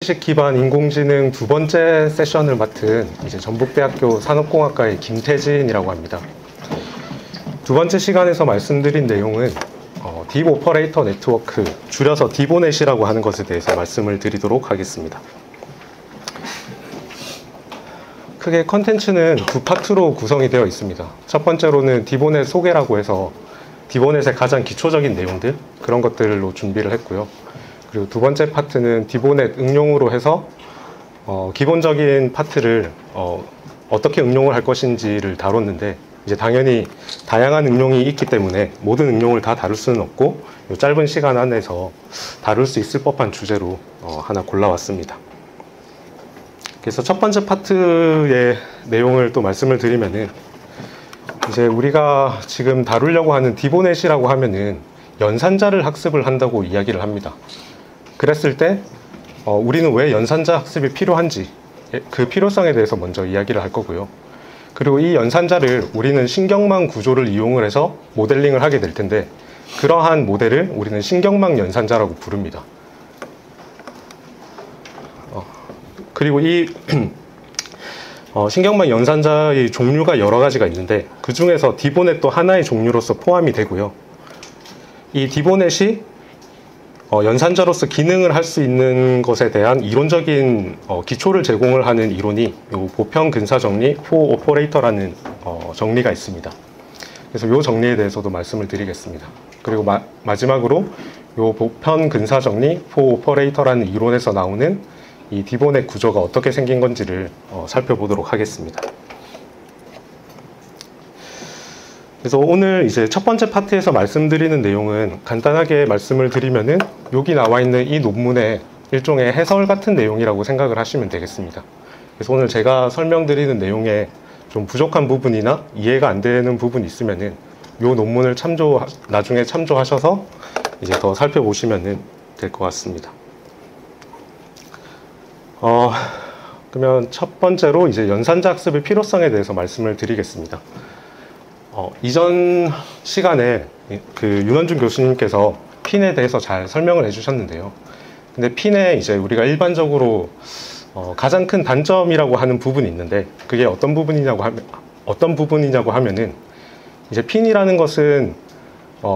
수식 기반 인공지능 두 번째 세션을 맡은 이제 전북대학교 산업공학과의 김태진이라고 합니다. 두 번째 시간에서 말씀드린 내용은 딥 오퍼레이터 네트워크, 줄여서 디보넷이라고 하는 것에 대해서 말씀을 드리도록 하겠습니다. 크게 컨텐츠는 두 파트로 구성이 되어 있습니다. 첫 번째로는 디보넷 소개라고 해서 디보넷의 가장 기초적인 내용들, 그런 것들로 준비를 했고요. 그리고 두 번째 파트는 디보넷 응용으로 해서 기본적인 파트를 어떻게 응용을 할 것인지를 다뤘는데, 이제 당연히 다양한 응용이 있기 때문에 모든 응용을 다 다룰 수는 없고 이 짧은 시간 안에서 다룰 수 있을 법한 주제로 하나 골라왔습니다. 그래서 첫 번째 파트의 내용을 또 말씀을 드리면은, 이제 우리가 지금 다루려고 하는 디보넷이라고 하면은 연산자를 학습을 한다고 이야기를 합니다. 그랬을 때 우리는 왜 연산자 학습이 필요한지, 그 필요성에 대해서 먼저 이야기를 할 거고요. 그리고 이 연산자를 우리는 신경망 구조를 이용을 해서 모델링을 하게 될 텐데, 그러한 모델을 우리는 신경망 연산자라고 부릅니다. 그리고 이 신경망 연산자의 종류가 여러 가지가 있는데, 그 중에서 디보넷도 하나의 종류로서 포함이 되고요. 이 디보넷이 연산자로서 기능을 할 수 있는 것에 대한 이론적인 기초를 제공을 하는 이론이 이 보편 근사 정리 포 오퍼레이터라는 정리가 있습니다. 그래서 이 정리에 대해서도 말씀을 드리겠습니다. 그리고 마지막으로 이 보편 근사 정리 포 오퍼레이터라는 이론에서 나오는 이 디보넷 구조가 어떻게 생긴 건지를 살펴보도록 하겠습니다. 그래서 오늘 이제 첫 번째 파트에서 말씀드리는 내용은 간단하게 말씀을 드리면은 여기 나와 있는 이 논문의 일종의 해설 같은 내용이라고 생각을 하시면 되겠습니다. 그래서 오늘 제가 설명드리는 내용에 좀 부족한 부분이나 이해가 안 되는 부분이 있으면은 이 논문을 나중에 참조하셔서 이제 더 살펴보시면 될 것 같습니다. 그러면 첫 번째로 이제 연산자 학습의 필요성에 대해서 말씀을 드리겠습니다. 이전 시간에 그 윤원준 교수님께서 핀에 대해서 잘 설명을 해주셨는데요. 근데 핀에 이제 우리가 일반적으로 가장 큰 단점이라고 하는 부분이 있는데, 그게 어떤 부분이냐고 하면은 이제 핀이라는 것은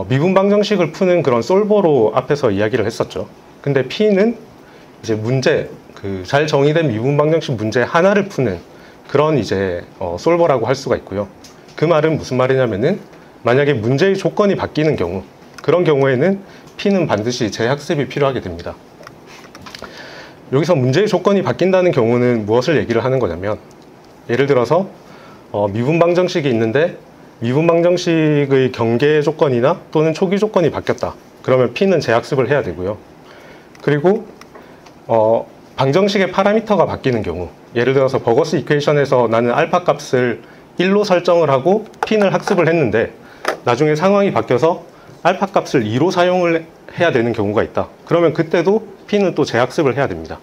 미분 방정식을 푸는 그런 솔버로 앞에서 이야기를 했었죠. 근데 핀은 이제 잘 정의된 미분 방정식 문제 하나를 푸는 그런 이제 솔버라고 할 수가 있고요. 그 말은 무슨 말이냐면은, 만약에 문제의 조건이 바뀌는 경우, 그런 경우에는 P는 반드시 재학습이 필요하게 됩니다. 여기서 문제의 조건이 바뀐다는 경우는 무엇을 얘기를 하는 거냐면, 예를 들어서 미분 방정식이 있는데 미분 방정식의 경계 조건이나 또는 초기 조건이 바뀌었다. 그러면 P는 재학습을 해야 되고요. 그리고 방정식의 파라미터가 바뀌는 경우, 예를 들어서 버거스 이퀘이션에서 나는 알파 값을 1로 설정을 하고 핀을 학습을 했는데 나중에 상황이 바뀌어서 알파 값을 2로 사용을 해야 되는 경우가 있다. 그러면 그때도 핀은 또 재학습을 해야 됩니다.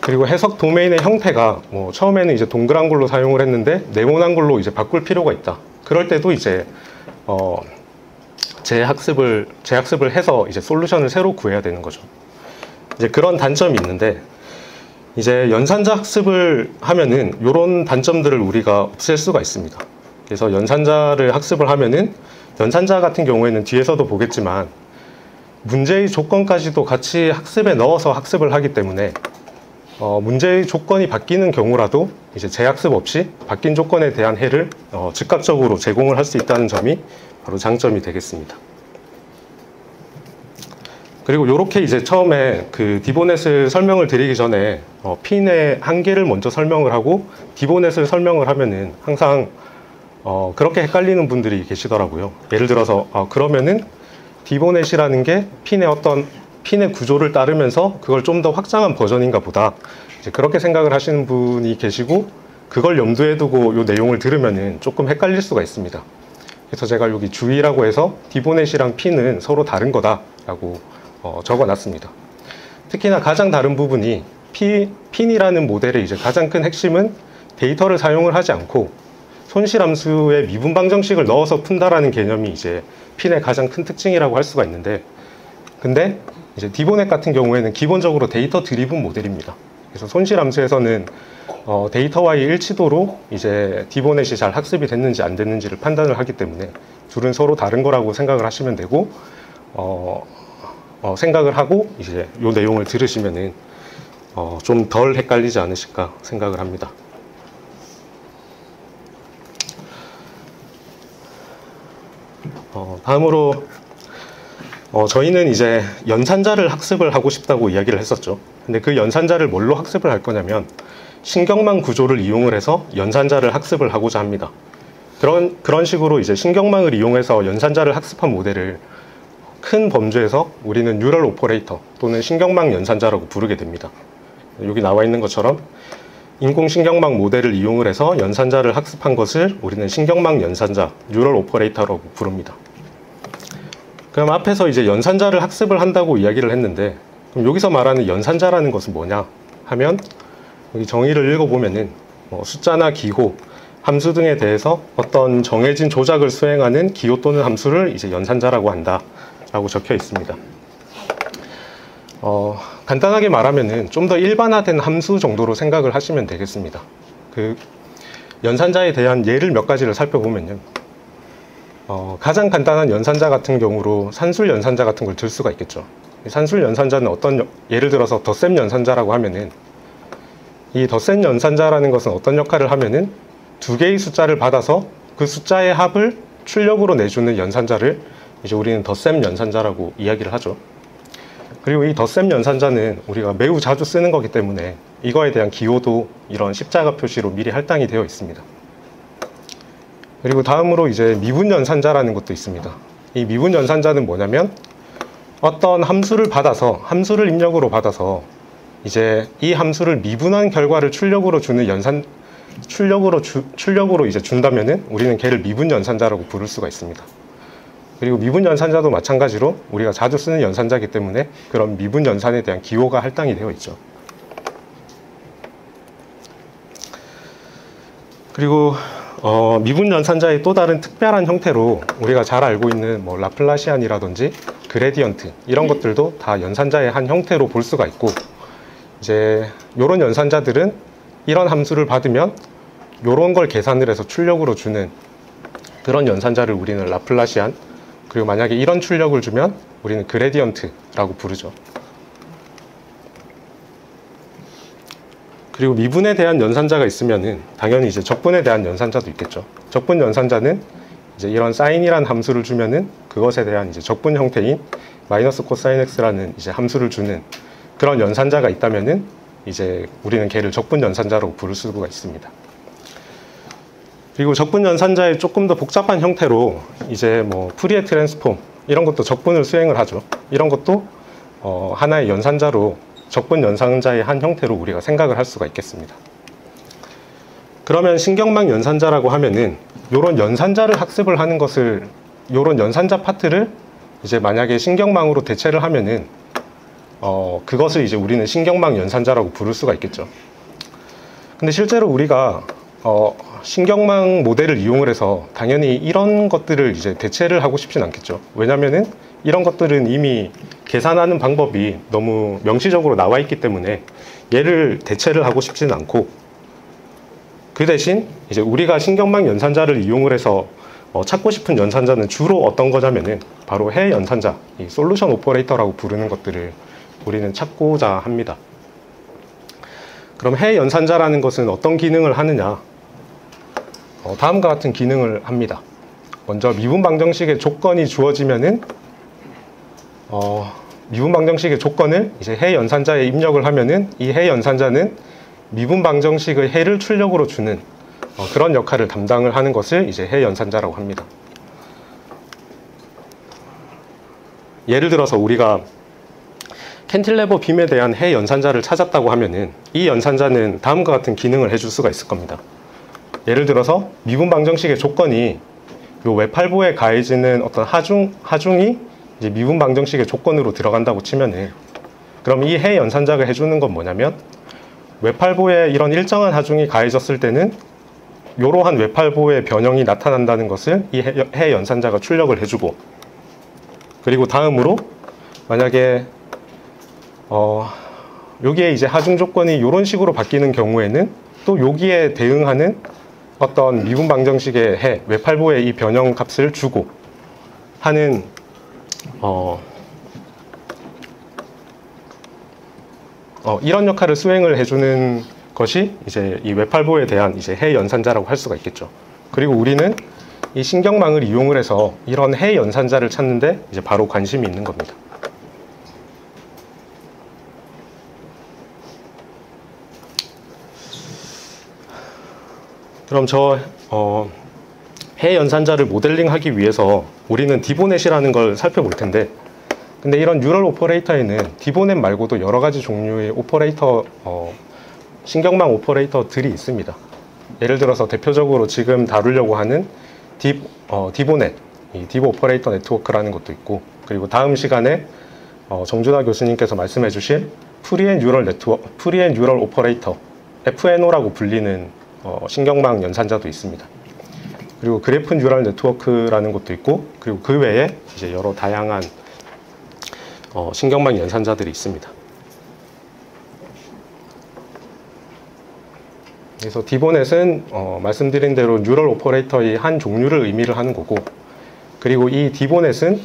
그리고 해석 도메인의 형태가 처음에는 이제 동그란 걸로 사용을 했는데 네모난 걸로 이제 바꿀 필요가 있다. 그럴 때도 이제 재학습을 해서 이제 솔루션을 새로 구해야 되는 거죠. 이제 그런 단점이 있는데, 이제 연산자 학습을 하면은 이런 단점들을 우리가 없앨 수가 있습니다. 그래서 연산자를 학습을 하면은, 연산자 같은 경우에는 뒤에서도 보겠지만 문제의 조건까지도 같이 학습에 넣어서 학습을 하기 때문에 문제의 조건이 바뀌는 경우라도 이제 재학습 없이 바뀐 조건에 대한 해를 즉각적으로 제공을 할 수 있다는 점이 바로 장점이 되겠습니다. 그리고 이렇게 이제 처음에 그 디보넷을 설명을 드리기 전에 핀의 한계를 먼저 설명을 하고 디보넷을 설명을 하면은 항상 그렇게 헷갈리는 분들이 계시더라고요. 예를 들어서 그러면은 디보넷이라는 게 핀의 구조를 따르면서 그걸 좀 더 확장한 버전인가 보다, 이제 그렇게 생각을 하시는 분이 계시고, 그걸 염두에 두고 이 내용을 들으면은 조금 헷갈릴 수가 있습니다. 그래서 제가 여기 주의라고 해서 디보넷이랑 핀은 서로 다른 거다라고 적어놨습니다. 특히나 가장 다른 부분이 핀이라는 모델의 이제 가장 큰 핵심은 데이터를 사용을 하지 않고 손실함수의 미분 방정식을 넣어서 푼다라는 개념이 이제 핀의 가장 큰 특징이라고 할 수가 있는데, 근데 이제 디보넷 같은 경우에는 기본적으로 데이터 드리븐 모델입니다. 그래서 손실 함수에서는 데이터와의 일치도로 이제 디보넷이 잘 학습이 됐는지 안 됐는지를 판단을 하기 때문에 둘은 서로 다른 거라고 생각을 하시면 되고, 생각을 하고 이제 요 내용을 들으시면은 좀 덜 헷갈리지 않으실까 생각을 합니다. 다음으로 저희는 이제 연산자를 학습을 하고 싶다고 이야기를 했었죠. 근데 그 연산자를 뭘로 학습을 할 거냐면 신경망 구조를 이용을 해서 연산자를 학습을 하고자 합니다. 그런 식으로 이제 신경망을 이용해서 연산자를 학습한 모델을 큰 범주에서 우리는 뉴럴 오퍼레이터 또는 신경망 연산자라고 부르게 됩니다. 여기 나와 있는 것처럼 인공신경망 모델을 이용을 해서 연산자를 학습한 것을 우리는 신경망 연산자, 뉴럴 오퍼레이터라고 부릅니다. 그럼 앞에서 이제 연산자를 학습을 한다고 이야기를 했는데, 그럼 여기서 말하는 연산자라는 것은 뭐냐 하면, 여기 정의를 읽어보면은 숫자나 기호, 함수 등에 대해서 어떤 정해진 조작을 수행하는 기호 또는 함수를 이제 연산자라고 한다 라고 적혀 있습니다. 간단하게 말하면은 좀 더 일반화된 함수 정도로 생각을 하시면 되겠습니다. 그 연산자에 대한 예를 몇 가지를 살펴보면요, 가장 간단한 연산자 같은 경우로 산술 연산자 같은 걸 들 수가 있겠죠. 산술 연산자는 예를 들어서 덧셈 연산자라고 하면은, 이 덧셈 연산자라는 것은 어떤 역할을 하면은 두 개의 숫자를 받아서 그 숫자의 합을 출력으로 내주는 연산자를 이제 우리는 덧셈 연산자라고 이야기를 하죠. 그리고 이 덧셈 연산자는 우리가 매우 자주 쓰는 거기 때문에 이거에 대한 기호도 이런 십자가 표시로 미리 할당이 되어 있습니다. 그리고 다음으로 이제 미분 연산자라는 것도 있습니다. 이 미분 연산자는 뭐냐면 어떤 함수를 입력으로 받아서 이제 이 함수를 미분한 결과를 출력으로 이제 준다면은 우리는 걔를 미분 연산자라고 부를 수가 있습니다. 그리고 미분 연산자도 마찬가지로 우리가 자주 쓰는 연산자이기 때문에 그런 미분 연산에 대한 기호가 할당이 되어 있죠. 그리고 미분 연산자의 또 다른 특별한 형태로 우리가 잘 알고 있는 뭐 라플라시안이라든지 그레디언트 이런 것들도 다 연산자의 한 형태로 볼 수가 있고, 이제 이런 연산자들은 이런 함수를 받으면 이런 걸 계산을 해서 출력으로 주는 그런 연산자를 우리는 라플라시안, 그리고 만약에 이런 출력을 주면 우리는 그레디언트라고 부르죠. 그리고 미분에 대한 연산자가 있으면은 당연히 이제 적분에 대한 연산자도 있겠죠. 적분 연산자는 이제 이런 사인이라는 함수를 주면은 그것에 대한 이제 적분 형태인 마이너스 코사인 x라는 이제 함수를 주는 그런 연산자가 있다면은 이제 우리는 걔를 적분 연산자라고 부를 수가 있습니다. 그리고 적분 연산자의 조금 더 복잡한 형태로 이제 뭐 푸리에 트랜스폼 이런 것도 적분을 수행을 하죠. 이런 것도 하나의 연산자로, 적분 연산자의 한 형태로 우리가 생각을 할 수가 있겠습니다. 그러면 신경망 연산자라고 하면은 요런 연산자를 학습을 하는 것을, 요런 연산자 파트를 이제 만약에 신경망으로 대체를 하면은 그것을 이제 우리는 신경망 연산자라고 부를 수가 있겠죠. 근데 실제로 우리가 신경망 모델을 이용을 해서 당연히 이런 것들을 이제 대체를 하고 싶진 않겠죠. 왜냐면은 이런 것들은 이미 계산하는 방법이 너무 명시적으로 나와 있기 때문에 얘를 대체를 하고 싶지는 않고, 그 대신 이제 우리가 신경망 연산자를 이용을 해서 찾고 싶은 연산자는 주로 어떤 거냐면은 바로 해 연산자, 이 솔루션 오퍼레이터라고 부르는 것들을 우리는 찾고자 합니다. 그럼 해 연산자라는 것은 어떤 기능을 하느냐? 다음과 같은 기능을 합니다. 먼저 미분 방정식의 조건이 주어지면은 미분 방정식의 조건을 이제 해 연산자에 입력을 하면은 이 해 연산자는 미분 방정식의 해를 출력으로 주는 그런 역할을 담당을 하는 것을 이제 해 연산자라고 합니다. 예를 들어서 우리가 캔틸레버 빔에 대한 해 연산자를 찾았다고 하면은 이 연산자는 다음과 같은 기능을 해줄 수가 있을 겁니다. 예를 들어서 미분 방정식의 조건이 요 외팔보에 가해지는 어떤 하중이 이제 미분 방정식의 조건으로 들어간다고 치면은, 그럼 이 해 연산자가 해주는 건 뭐냐면 외팔보에 이런 일정한 하중이 가해졌을 때는 이러한 외팔보의 변형이 나타난다는 것을 이 해 연산자가 출력을 해주고, 그리고 다음으로 만약에 여기에 이제 하중 조건이 이런 식으로 바뀌는 경우에는 또 여기에 대응하는 어떤 미분 방정식의 해, 외팔보의 이 변형 값을 주고 하는 이런 역할을 수행을 해주는 것이 이제 이 외팔보에 대한 이제 해 연산자라고 할 수가 있겠죠. 그리고 우리는 이 신경망을 이용을 해서 이런 해 연산자를 찾는데 이제 바로 관심이 있는 겁니다. 그럼 해 연산자를 모델링하기 위해서 우리는 디보넷이라는 걸 살펴볼 텐데, 근데 이런 뉴럴 오퍼레이터에는 디보넷 말고도 여러 가지 종류의 오퍼레이터, 신경망 오퍼레이터들이 있습니다. 예를 들어서 대표적으로 지금 다루려고 하는 디보넷, 이 디보 오퍼레이터 네트워크라는 것도 있고, 그리고 다음 시간에 정준하 교수님께서 말씀해 주신 프리앤 뉴럴 오퍼레이터, FNO라고 불리는 신경망 연산자도 있습니다. 그리고 그래프 뉴럴 네트워크라는 것도 있고, 그리고 그 외에 이제 여러 다양한 신경망 연산자들이 있습니다. 그래서 디보넷은 말씀드린 대로 뉴럴 오퍼레이터의 한 종류를 의미를 하는 거고, 그리고 이 디보넷은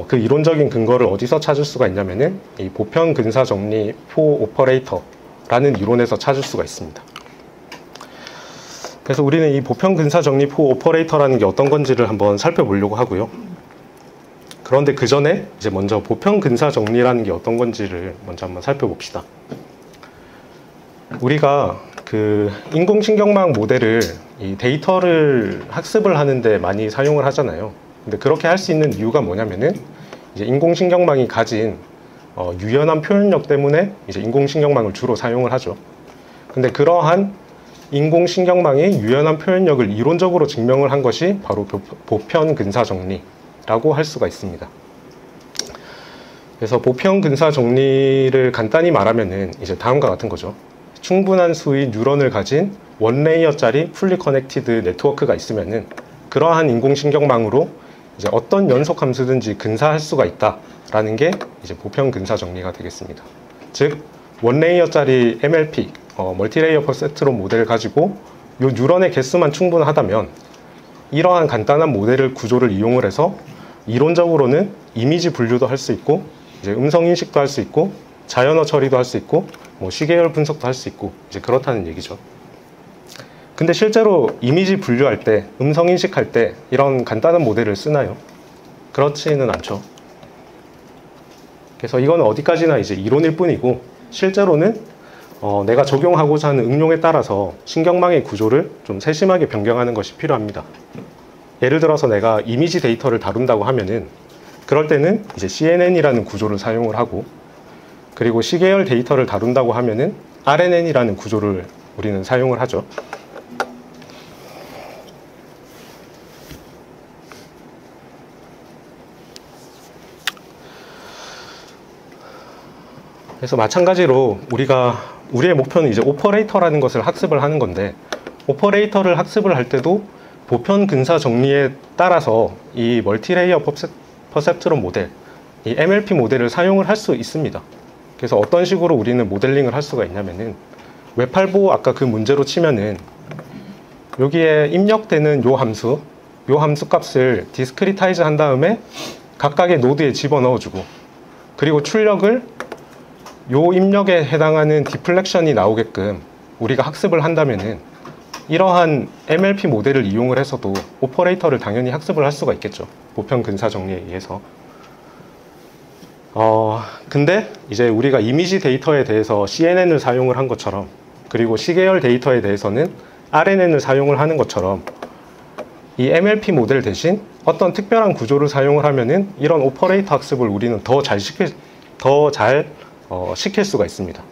그 이론적인 근거를 어디서 찾을 수가 있냐면은 이 보편 근사 정리 포 오퍼레이터라는 이론에서 찾을 수가 있습니다. 그래서 우리는 이 보편 근사 정리 포 오퍼레이터라는 게 어떤 건지를 한번 살펴보려고 하고요. 그런데 그 전에 이제 먼저 보편 근사 정리라는 게 어떤 건지를 먼저 한번 살펴봅시다. 우리가 그 인공신경망 모델을 이 데이터를 학습을 하는데 많이 사용을 하잖아요. 근데 그렇게 할 수 있는 이유가 뭐냐면은 이제 인공신경망이 가진 유연한 표현력 때문에 이제 인공신경망을 주로 사용을 하죠. 근데 그러한 인공신경망의 유연한 표현력을 이론적으로 증명을 한 것이 바로 보편 근사 정리라고 할 수가 있습니다. 그래서 보편 근사 정리를 간단히 말하면은 이제 다음과 같은 거죠. 충분한 수의 뉴런을 가진 원레이어짜리 풀리 커넥티드 네트워크가 있으면은 그러한 인공신경망으로 이제 어떤 연속 함수든지 근사할 수가 있다라는 게 이제 보편 근사 정리가 되겠습니다. 즉 원레이어짜리 MLP 멀티레이어 퍼셉트론 모델을 가지고 이 뉴런의 개수만 충분하다면 이러한 간단한 모델을 구조를 이용을 해서 이론적으로는 이미지 분류도 할 수 있고 이제 음성 인식도 할 수 있고 자연어 처리도 할 수 있고 뭐 시계열 분석도 할 수 있고 이제 그렇다는 얘기죠. 근데 실제로 이미지 분류할 때, 음성 인식할 때 이런 간단한 모델을 쓰나요? 그렇지는 않죠. 그래서 이건 어디까지나 이제 이론일 뿐이고 실제로는 내가 적용하고자 하는 응용에 따라서 신경망의 구조를 좀 세심하게 변경하는 것이 필요합니다. 예를 들어서 내가 이미지 데이터를 다룬다고 하면은 그럴 때는 이제 CNN이라는 구조를 사용을 하고, 그리고 시계열 데이터를 다룬다고 하면은 RNN이라는 구조를 우리는 사용을 하죠. 그래서 마찬가지로 우리의 목표는 이제 오퍼레이터라는 것을 학습을 하는 건데, 오퍼레이터를 학습을 할 때도 보편 근사 정리에 따라서 이 멀티레이어 퍼셉트론 모델, 이 MLP 모델을 사용을 할 수 있습니다. 그래서 어떤 식으로 우리는 모델링을 할 수가 있냐면은 외팔보 아까 그 문제로 치면은 여기에 입력되는 요 함수 값을 디스크리타이즈 한 다음에 각각의 노드에 집어넣어주고, 그리고 출력을 요 입력에 해당하는 디플렉션이 나오게끔 우리가 학습을 한다면은 이러한 MLP 모델을 이용을 해서도 오퍼레이터를 당연히 학습을 할 수가 있겠죠. 보편 근사 정리에 의해서. 근데 이제 우리가 이미지 데이터에 대해서 CNN을 사용을 한 것처럼, 그리고 시계열 데이터에 대해서는 RNN을 사용을 하는 것처럼 이 MLP 모델 대신 어떤 특별한 구조를 사용을 하면은 이런 오퍼레이터 학습을 우리는 더 잘 시킬 수가 있습니다.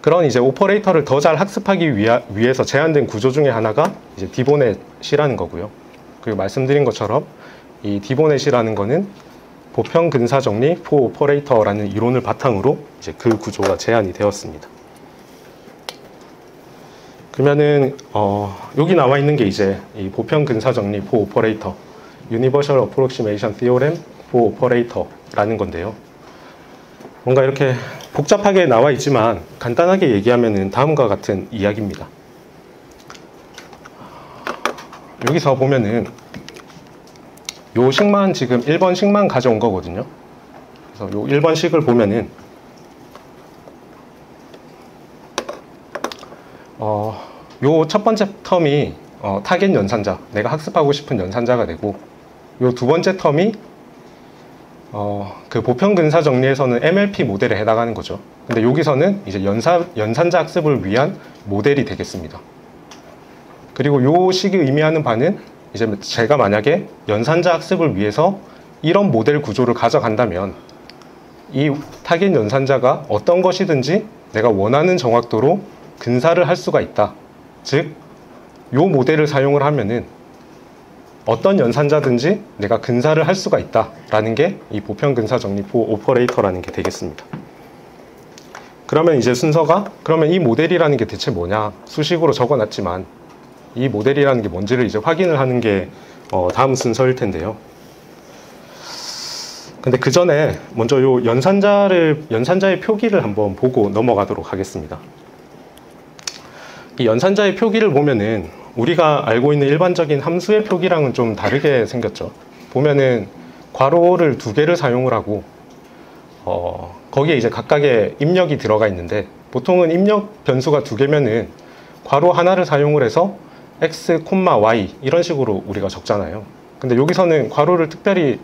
그런 이제 오퍼레이터를 더 잘 학습하기 위해서 제한된 구조 중에 하나가 이제 디보넷이라는 거고요. 그리고 말씀드린 것처럼 이 디보넷이라는 거는 보편 근사 정리 포 오퍼레이터라는 이론을 바탕으로 이제 그 구조가 제안이 되었습니다. 그러면은 여기 나와 있는 게 이제 이 보편 근사 정리 포 오퍼레이터, Universal Approximation Theorem for Operator라는 건데요. 뭔가 이렇게 복잡하게 나와 있지만 간단하게 얘기하면 다음과 같은 이야기입니다. 여기서 보면은 요 식만 지금 1번 식만 가져온 거거든요. 그래서 요 1번 식을 보면은 요 첫 번째 텀이 타겟 연산자, 내가 학습하고 싶은 연산자가 되고, 요 두 번째 텀이 그 보편 근사 정리에서는 MLP 모델에 해당하는 거죠. 근데 여기서는 이제 연산자 학습을 위한 모델이 되겠습니다. 그리고 요 식이 의미하는 바는 이제 제가 만약에 연산자 학습을 위해서 이런 모델 구조를 가져간다면 이 타겟 연산자가 어떤 것이든지 내가 원하는 정확도로 근사를 할 수가 있다. 즉, 요 모델을 사용을 하면은 어떤 연산자든지 내가 근사를 할 수가 있다라는 게 이 보편 근사 정리포 오퍼레이터라는 게 되겠습니다. 그러면 이제 순서가, 그러면 이 모델이라는 게 대체 뭐냐? 수식으로 적어놨지만 이 모델이라는 게 뭔지를 이제 확인을 하는 게 다음 순서일 텐데요. 근데 그 전에 먼저 요 연산자의 표기를 한번 보고 넘어가도록 하겠습니다. 이 연산자의 표기를 보면은 우리가 알고 있는 일반적인 함수의 표기랑은 좀 다르게 생겼죠. 보면은 괄호를 두 개를 사용을 하고 거기에 이제 각각의 입력이 들어가 있는데, 보통은 입력 변수가 두 개면은 괄호 하나를 사용을 해서 x, y 이런 식으로 우리가 적잖아요. 근데 여기서는 괄호를 특별히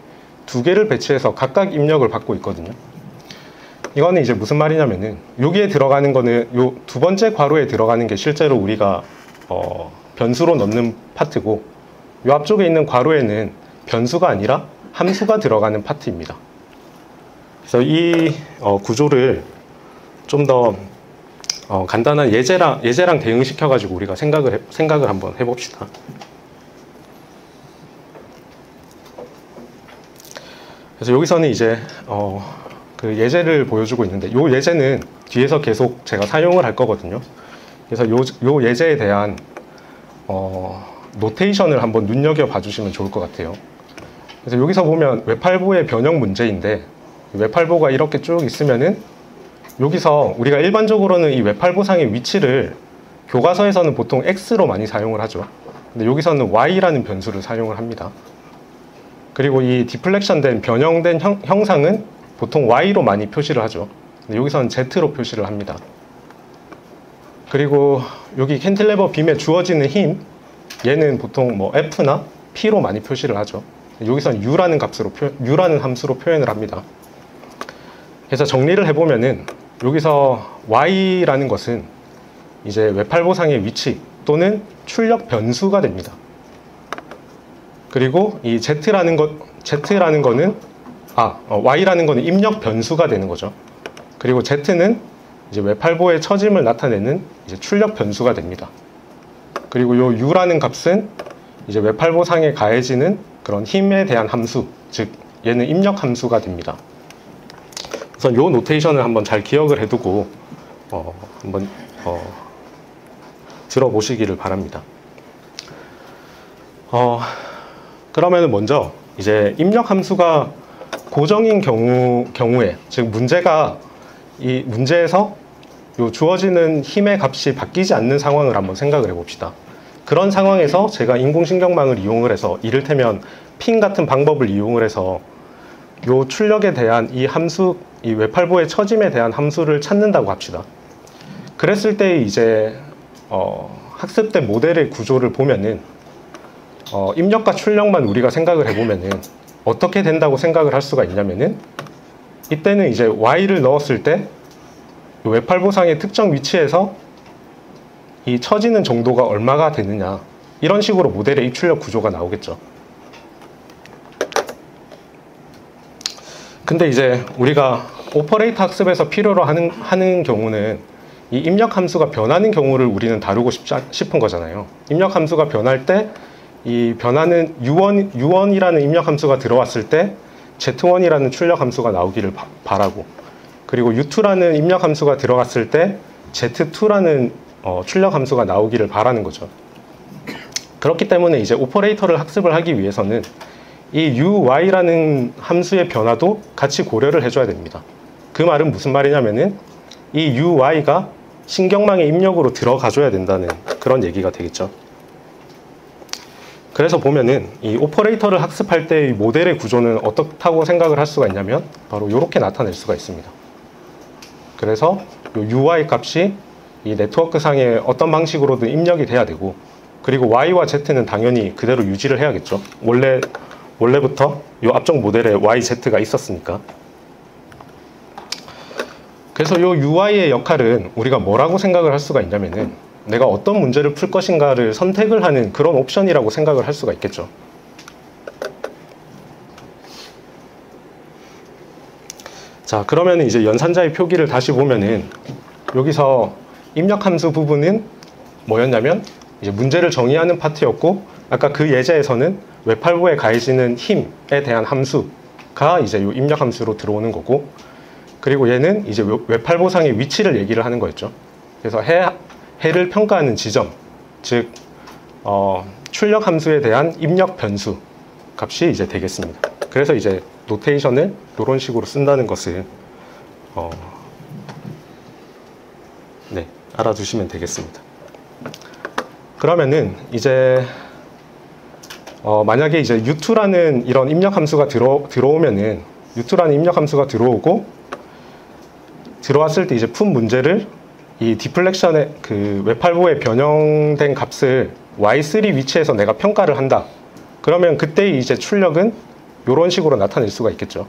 두 개를 배치해서 각각 입력을 받고 있거든요. 이거는 이제 무슨 말이냐면은 여기에 들어가는 거는 요 두 번째 괄호에 들어가는 게 실제로 우리가 변수로 넣는 파트고, 요 앞쪽에 있는 괄호에는 변수가 아니라 함수가 들어가는 파트입니다. 그래서 이 구조를 좀 더 간단한 예제랑 대응시켜 가지고 우리가 생각을 한번 해봅시다. 그래서 여기서는 이제 그 예제를 보여주고 있는데, 요 예제는 뒤에서 계속 제가 사용을 할 거거든요. 그래서 요 예제에 대한 노테이션을 한번 눈여겨봐 주시면 좋을 것 같아요. 그래서 여기서 보면 웹8보의 변형 문제인데, 웹8보가 이렇게 쭉 있으면은 여기서 우리가 일반적으로는 이 웹8보 상의 위치를 교과서에서는 보통 X로 많이 사용을 하죠. 근데 여기서는 Y라는 변수를 사용을 합니다. 그리고 이 디플렉션 변형된 형상은 보통 Y로 많이 표시를 하죠. 근데 여기서는 Z로 표시를 합니다. 그리고 여기 캔틸레버 빔에 주어지는 힘, 얘는 보통 뭐 F나 P로 많이 표시를 하죠. 여기서는 U라는 함수로 표현을 합니다. 그래서 정리를 해보면은 여기서 Y라는 것은 이제 웹8보 상의 위치 또는 출력 변수가 됩니다. 그리고 이 Y라는 거는 입력 변수가 되는 거죠. 그리고 Z는 이제 웹8보의 처짐을 나타내는 이제 출력 변수가 됩니다. 그리고 요 U라는 값은 이제 웹8보 상에 가해지는 그런 힘에 대한 함수, 즉 얘는 입력 함수가 됩니다. 그래서 요 노테이션을 한번 잘 기억을 해두고 한번 들어보시기를 바랍니다. 그러면 먼저 이제 입력 함수가 고정인 경우에, 즉 이 문제에서 요 주어지는 힘의 값이 바뀌지 않는 상황을 한번 생각을 해봅시다. 그런 상황에서 제가 인공신경망을 이용을 해서, 이를테면 핑 같은 방법을 이용을 해서 요 출력에 대한 이 함수, 이 웹8보의 처짐에 대한 함수를 찾는다고 합시다. 그랬을 때 이제 학습된 모델의 구조를 보면은 입력과 출력만 우리가 생각을 해보면은 어떻게 된다고 생각을 할 수가 있냐면은, 이때는 이제 Y를 넣었을 때 웹8보 상의 특정 위치에서 이 처지는 정도가 얼마가 되느냐, 이런 식으로 모델의 입출력 구조가 나오겠죠. 근데 이제 우리가 오퍼레이터 학습에서 필요로 하는 경우는 이 입력 함수가 변하는 경우를 우리는 다루고 싶은 거잖아요. 입력 함수가 변할 때 이 변하는 U1이라는 입력 함수가 들어왔을 때 Z1이라는 출력 함수가 나오기를 바라고, 그리고 U2라는 입력 함수가 들어갔을 때 Z2라는 출력 함수가 나오기를 바라는 거죠. 그렇기 때문에 이제 오퍼레이터를 학습을 하기 위해서는 이 UY라는 함수의 변화도 같이 고려를 해줘야 됩니다. 그 말은 무슨 말이냐면은 이 UY가 신경망의 입력으로 들어가줘야 된다는 그런 얘기가 되겠죠. 그래서 보면은 이 오퍼레이터를 학습할 때 이 모델의 구조는 어떻다고 생각을 할 수가 있냐면 바로 이렇게 나타낼 수가 있습니다. 그래서 이 UI 값이 이 네트워크 상에 어떤 방식으로든 입력이 돼야 되고, 그리고 Y와 Z는 당연히 그대로 유지를 해야겠죠. 원래부터 이 앞쪽 모델에 YZ가 있었으니까. 그래서 이 UI의 역할은 우리가 뭐라고 생각을 할 수가 있냐면은 내가 어떤 문제를 풀 것인가를 선택을 하는 그런 옵션이라고 생각을 할 수가 있겠죠. 자, 그러면 이제 연산자의 표기를 다시 보면은 여기서 입력 함수 부분은 뭐였냐면 이제 문제를 정의하는 파트였고, 아까 그 예제에서는 웹8보에 가해지는 힘에 대한 함수가 이제 이 입력 함수로 들어오는 거고, 그리고 얘는 이제 웹8보상의 위치를 얘기를 하는 거였죠. 그래서 해를 평가하는 지점, 즉 출력 함수에 대한 입력 변수 값이 이제 되겠습니다. 그래서 이제 노테이션을 이런 식으로 쓴다는 것을 네, 알아두시면 되겠습니다. 그러면은 이제 만약에 이제 U2라는 이런 입력 함수가 들어오면은 U2라는 입력 함수가 들어오고, 들어왔을 때 이제 푼 문제를 이 디플렉션의 그 웹8보에 변형된 값을 Y3 위치에서 내가 평가를 한다. 그러면 그때 이제 출력은 이런 식으로 나타낼 수가 있겠죠.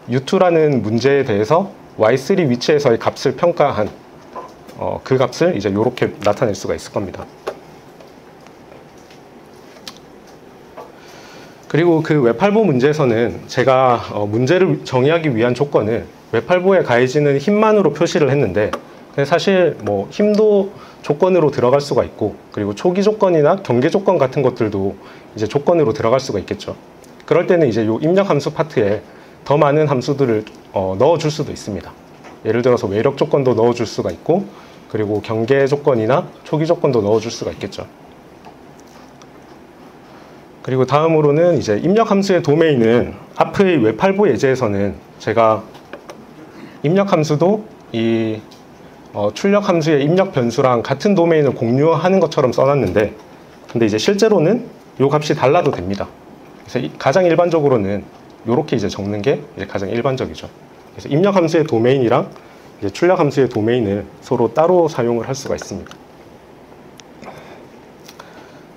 U2라는 문제에 대해서 Y3 위치에서의 값을 평가한 그 값을 이제 이렇게 나타낼 수가 있을 겁니다. 그리고 그 웹8보 문제에서는 제가 문제를 정의하기 위한 조건을 웹8보에 가해지는 힘만으로 표시를 했는데, 사실 뭐 힘도 조건으로 들어갈 수가 있고, 그리고 초기 조건이나 경계 조건 같은 것들도 이제 조건으로 들어갈 수가 있겠죠. 그럴 때는 이제 이 입력 함수 파트에 더 많은 함수들을 넣어줄 수도 있습니다. 예를 들어서 외력 조건도 넣어줄 수가 있고, 그리고 경계 조건이나 초기 조건도 넣어줄 수가 있겠죠. 그리고 다음으로는 이제 입력 함수의 도메인은 앞의 웹8보 예제에서는 제가 입력 함수도 이 출력 함수의 입력 변수랑 같은 도메인을 공유하는 것처럼 써놨는데, 근데 이제 실제로는 이 값이 달라도 됩니다. 그래서 가장 일반적으로는 이렇게 이제 적는 게 이제 가장 일반적이죠. 그래서 입력 함수의 도메인이랑 이제 출력 함수의 도메인을 서로 따로 사용을 할 수가 있습니다.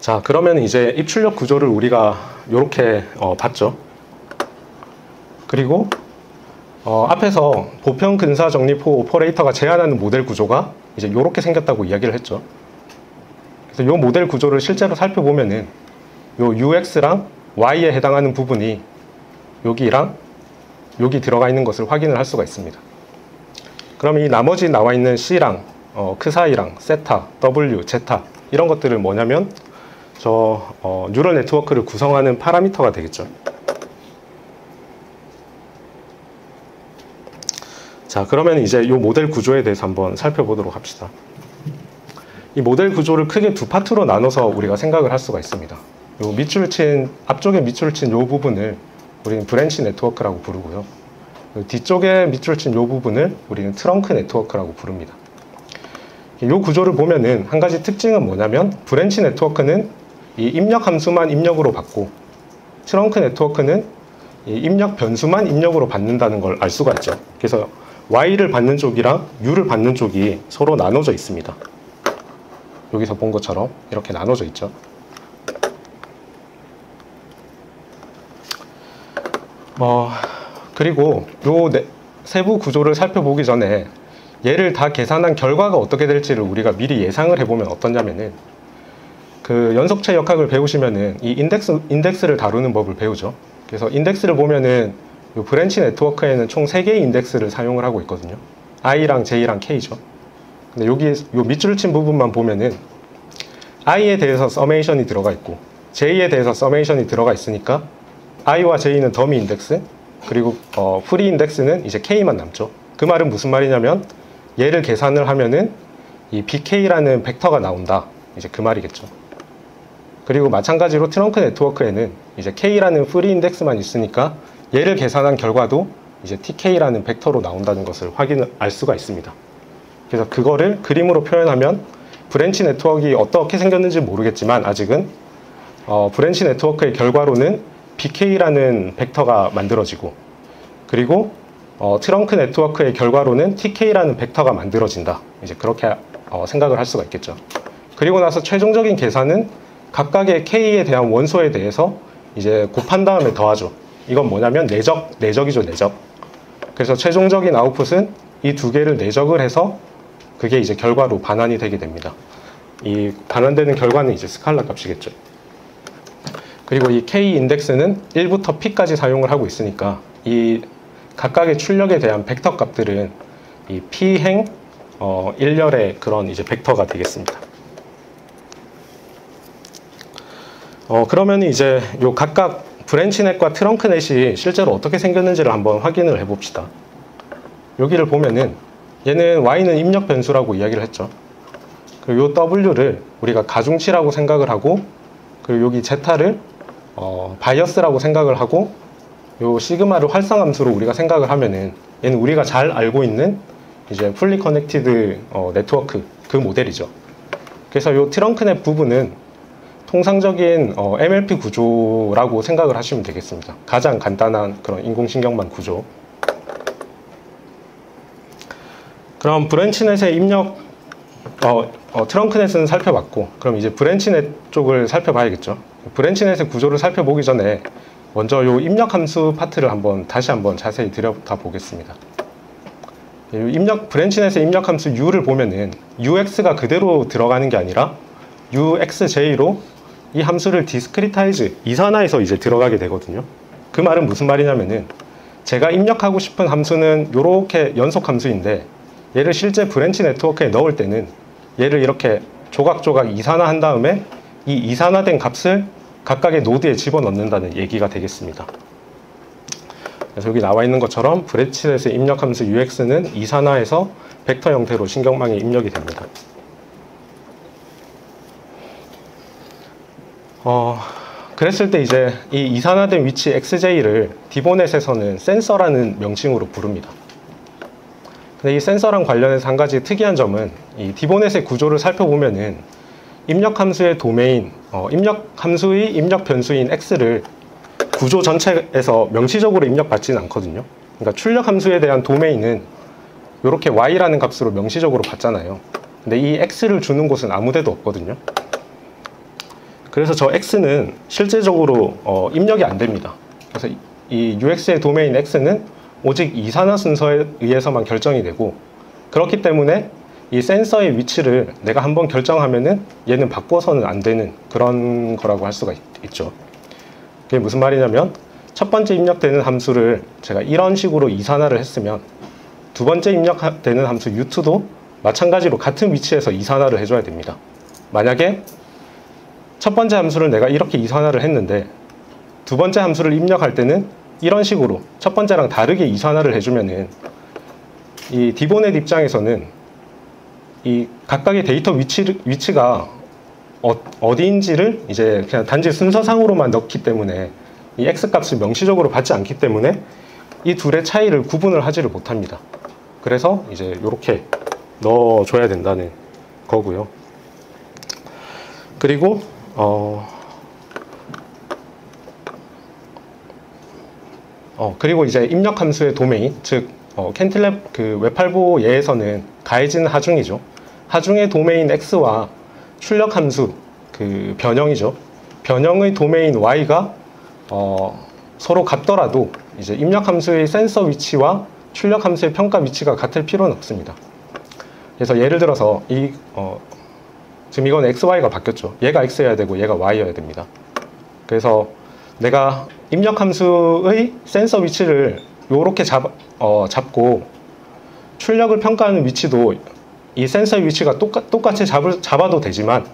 자, 그러면 이제 입출력 구조를 우리가 이렇게 봤죠. 그리고 앞에서 보편 근사 정리포 오퍼레이터가 제안하는 모델 구조가 이제 이렇게 생겼다고 이야기를 했죠. 그래서 이 모델 구조를 실제로 살펴보면은 요 UX랑 Y에 해당하는 부분이 여기랑 여기 들어가 있는 것을 확인을 할 수가 있습니다. 그러면 이 나머지 나와 있는 C랑 크사이랑 세타, W, 제타 이런 것들은 뭐냐면 뉴럴 네트워크를 구성하는 파라미터가 되겠죠. 자, 그러면 이제 이 모델 구조에 대해서 한번 살펴보도록 합시다. 이 모델 구조를 크게 두 파트로 나눠서 우리가 생각을 할 수가 있습니다. 앞쪽에 밑줄을 친 이 부분을 우리는 브랜치 네트워크라고 부르고요. 뒤쪽에 밑줄을 친 이 부분을 우리는 트렁크 네트워크라고 부릅니다. 이 구조를 보면은 한 가지 특징은 뭐냐면, 브랜치 네트워크는 이 입력 함수만 입력으로 받고, 트렁크 네트워크는 이 입력 변수만 입력으로 받는다는 걸 알 수가 있죠. 그래서 Y를 받는 쪽이랑 U를 받는 쪽이 서로 나눠져 있습니다. 여기서 본 것처럼 이렇게 나눠져 있죠. 그리고 요 세부 구조를 살펴보기 전에 얘를 다 계산한 결과가 어떻게 될지를 우리가 미리 예상을 해보면 어떠냐면은, 그 연속체 역학을 배우시면은 이 인덱스를 다루는 법을 배우죠. 그래서 인덱스를 보면은 요 브랜치 네트워크에는 총 3개의 인덱스를 사용을 하고 있거든요. I랑 J랑 K죠. 근데 여기 요 밑줄을 친 부분만 보면은 I에 대해서 서메이션이 들어가 있고 J에 대해서 서메이션이 들어가 있으니까 I와 J는 더미 인덱스, 그리고 프리 인덱스는 이제 K만 남죠. 그 말은 무슨 말이냐면, 얘를 계산을 하면은 이 BK라는 벡터가 나온다, 이제 그 말이겠죠. 그리고 마찬가지로 트렁크 네트워크에는 이제 K라는 프리 인덱스만 있으니까 얘를 계산한 결과도 이제 TK라는 벡터로 나온다는 것을 알 수가 있습니다. 그래서 그거를 그림으로 표현하면 브랜치 네트워크가 어떻게 생겼는지 모르겠지만 아직은 브랜치 네트워크의 결과로는 BK라는 벡터가 만들어지고, 그리고 트렁크 네트워크의 결과로는 TK라는 벡터가 만들어진다. 이제 그렇게 생각을 할 수가 있겠죠. 그리고 나서 최종적인 계산은 각각의 K에 대한 원소에 대해서 이제 곱한 다음에 더하죠. 이건 뭐냐면 내적이죠, 내적. 그래서 최종적인 아웃풋은 이 두 개를 내적을 해서 그게 이제 결과로 반환이 되게 됩니다. 이 반환되는 결과는 이제 스칼라 값이겠죠. 그리고 이 K 인덱스는 1부터 P까지 사용을 하고 있으니까 이 각각의 출력에 대한 벡터 값들은 이 P행 1열의 그런 이제 벡터가 되겠습니다. 그러면 이제 요 각각 브랜치넷과 트렁크넷이 실제로 어떻게 생겼는지를 한번 확인을 해 봅시다. 여기를 보면은 얘는 Y는 입력 변수라고 이야기를 했죠. 그리고 요 W를 우리가 가중치라고 생각을 하고, 그리고 여기 Z를 바이어스라고 생각을 하고, 요 시그마를 활성함수로 우리가 생각을 하면은 얘는 우리가 잘 알고 있는 이제 풀리 커넥티드 네트워크 그 모델이죠. 그래서 요 트렁크넷 부분은 통상적인 MLP 구조라고 생각을 하시면 되겠습니다. 가장 간단한 그런 인공신경망 구조. 그럼 브랜치넷의 입력 트렁크넷은 살펴봤고, 그럼 이제 브랜치넷 쪽을 살펴봐야겠죠. 브랜치넷의 구조를 살펴보기 전에 먼저 요 입력 함수 파트를 다시 한번 자세히 들여다 보겠습니다. 브랜치넷의 입력 함수 u를 보면은 ux가 그대로 들어가는 게 아니라 uxj로 이 함수를 디스크리타이즈, 이산화해서 이제 들어가게 되거든요. 그 말은 무슨 말이냐면은 제가 입력하고 싶은 함수는 요렇게 연속 함수인데 얘를 실제 브랜치 네트워크에 넣을 때는 얘를 이렇게 조각조각 이산화한 다음에 이 이산화된 값을 각각의 노드에 집어넣는다는 얘기가 되겠습니다. 그래서 여기 나와 있는 것처럼 브랜치넷의 입력 함수 ux는 이산화해서 벡터 형태로 신경망에 입력이 됩니다. 그랬을 때 이제 이 이산화된 위치 xj를 디보넷에서는 센서라는 명칭으로 부릅니다. 근데 이 센서랑 관련해서 한 가지 특이한 점은 이 디보넷의 구조를 살펴보면은 입력 함수의 도메인, 입력 함수의 입력 변수인 x를 구조 전체에서 명시적으로 입력받지는 않거든요. 그러니까 출력 함수에 대한 도메인은 이렇게 y라는 값으로 명시적으로 받잖아요. 근데 이 x를 주는 곳은 아무 데도 없거든요. 그래서 저 x는 실제적으로 입력이 안 됩니다. 그래서 이 ux의 도메인 x는 오직 이산화 순서에 의해서만 결정이 되고, 그렇기 때문에 이 센서의 위치를 내가 한번 결정하면은 얘는 바꿔서는 안 되는 그런 거라고 할 수가 있죠. 그게 무슨 말이냐면 첫 번째 입력되는 함수를 제가 이런 식으로 이산화를 했으면 두 번째 입력되는 함수 u2도 마찬가지로 같은 위치에서 이산화를 해줘야 됩니다. 만약에 첫 번째 함수를 내가 이렇게 이산화를 했는데 두 번째 함수를 입력할 때는 이런 식으로 첫 번째랑 다르게 이산화를 해주면은 이 디보넷 입장에서는 이 각각의 데이터 위치가 어디인지를 이제 그냥 단지 순서상으로만 넣기 때문에 이 x값을 명시적으로 받지 않기 때문에 이 둘의 차이를 구분을 하지를 못합니다. 그래서 이제 이렇게 넣어줘야 된다는 거고요. 그리고 그리고 이제 입력 함수의 도메인, 즉 캔틸랩 그 웹8보 예에서는 가해진 하중이죠. 하중의 도메인 x와 출력 함수 그 변형이죠. 변형의 도메인 y가 서로 같더라도 이제 입력 함수의 센서 위치와 출력 함수의 평가 위치가 같을 필요는 없습니다. 그래서 예를 들어서 지금 이건 xy가 바뀌었죠. 얘가 x여야 되고 얘가 y여야 됩니다. 그래서 내가 입력 함수의 센서 위치를 요렇게 잡고 출력을 평가하는 위치도 이 센서의 위치가 똑같이 잡아도 되지만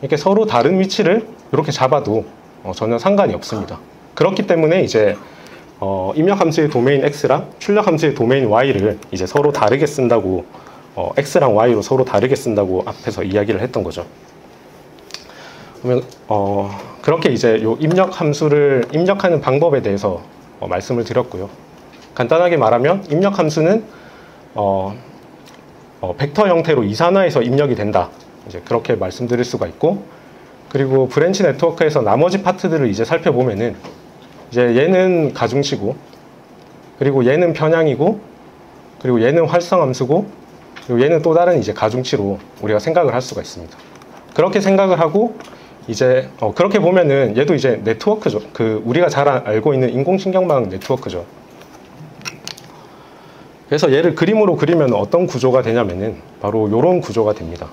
이렇게 서로 다른 위치를 이렇게 잡아도 전혀 상관이 없습니다. 그렇기 때문에 이제 입력 함수의 도메인 x랑 출력 함수의 도메인 y를 이제 서로 다르게 쓴다고 x랑 y로 서로 다르게 쓴다고 앞에서 이야기를 했던 거죠. 그러면 그렇게 이제 요 입력 함수를 입력하는 방법에 대해서 말씀을 드렸고요. 간단하게 말하면 입력 함수는 벡터 형태로 이산화해서 입력이 된다. 이제 그렇게 말씀드릴 수가 있고, 그리고 브랜치 네트워크에서 나머지 파트들을 이제 살펴보면은 이제 얘는 가중치고, 그리고 얘는 편향이고, 그리고 얘는 활성 함수고, 그리고 얘는 또 다른 이제 가중치로 우리가 생각을 할 수가 있습니다. 그렇게 생각을 하고 이제 그렇게 보면은 얘도 이제 네트워크죠. 그 우리가 잘 알고 있는 인공신경망 네트워크죠. 그래서 얘를 그림으로 그리면 어떤 구조가 되냐면은 바로 이런 구조가 됩니다.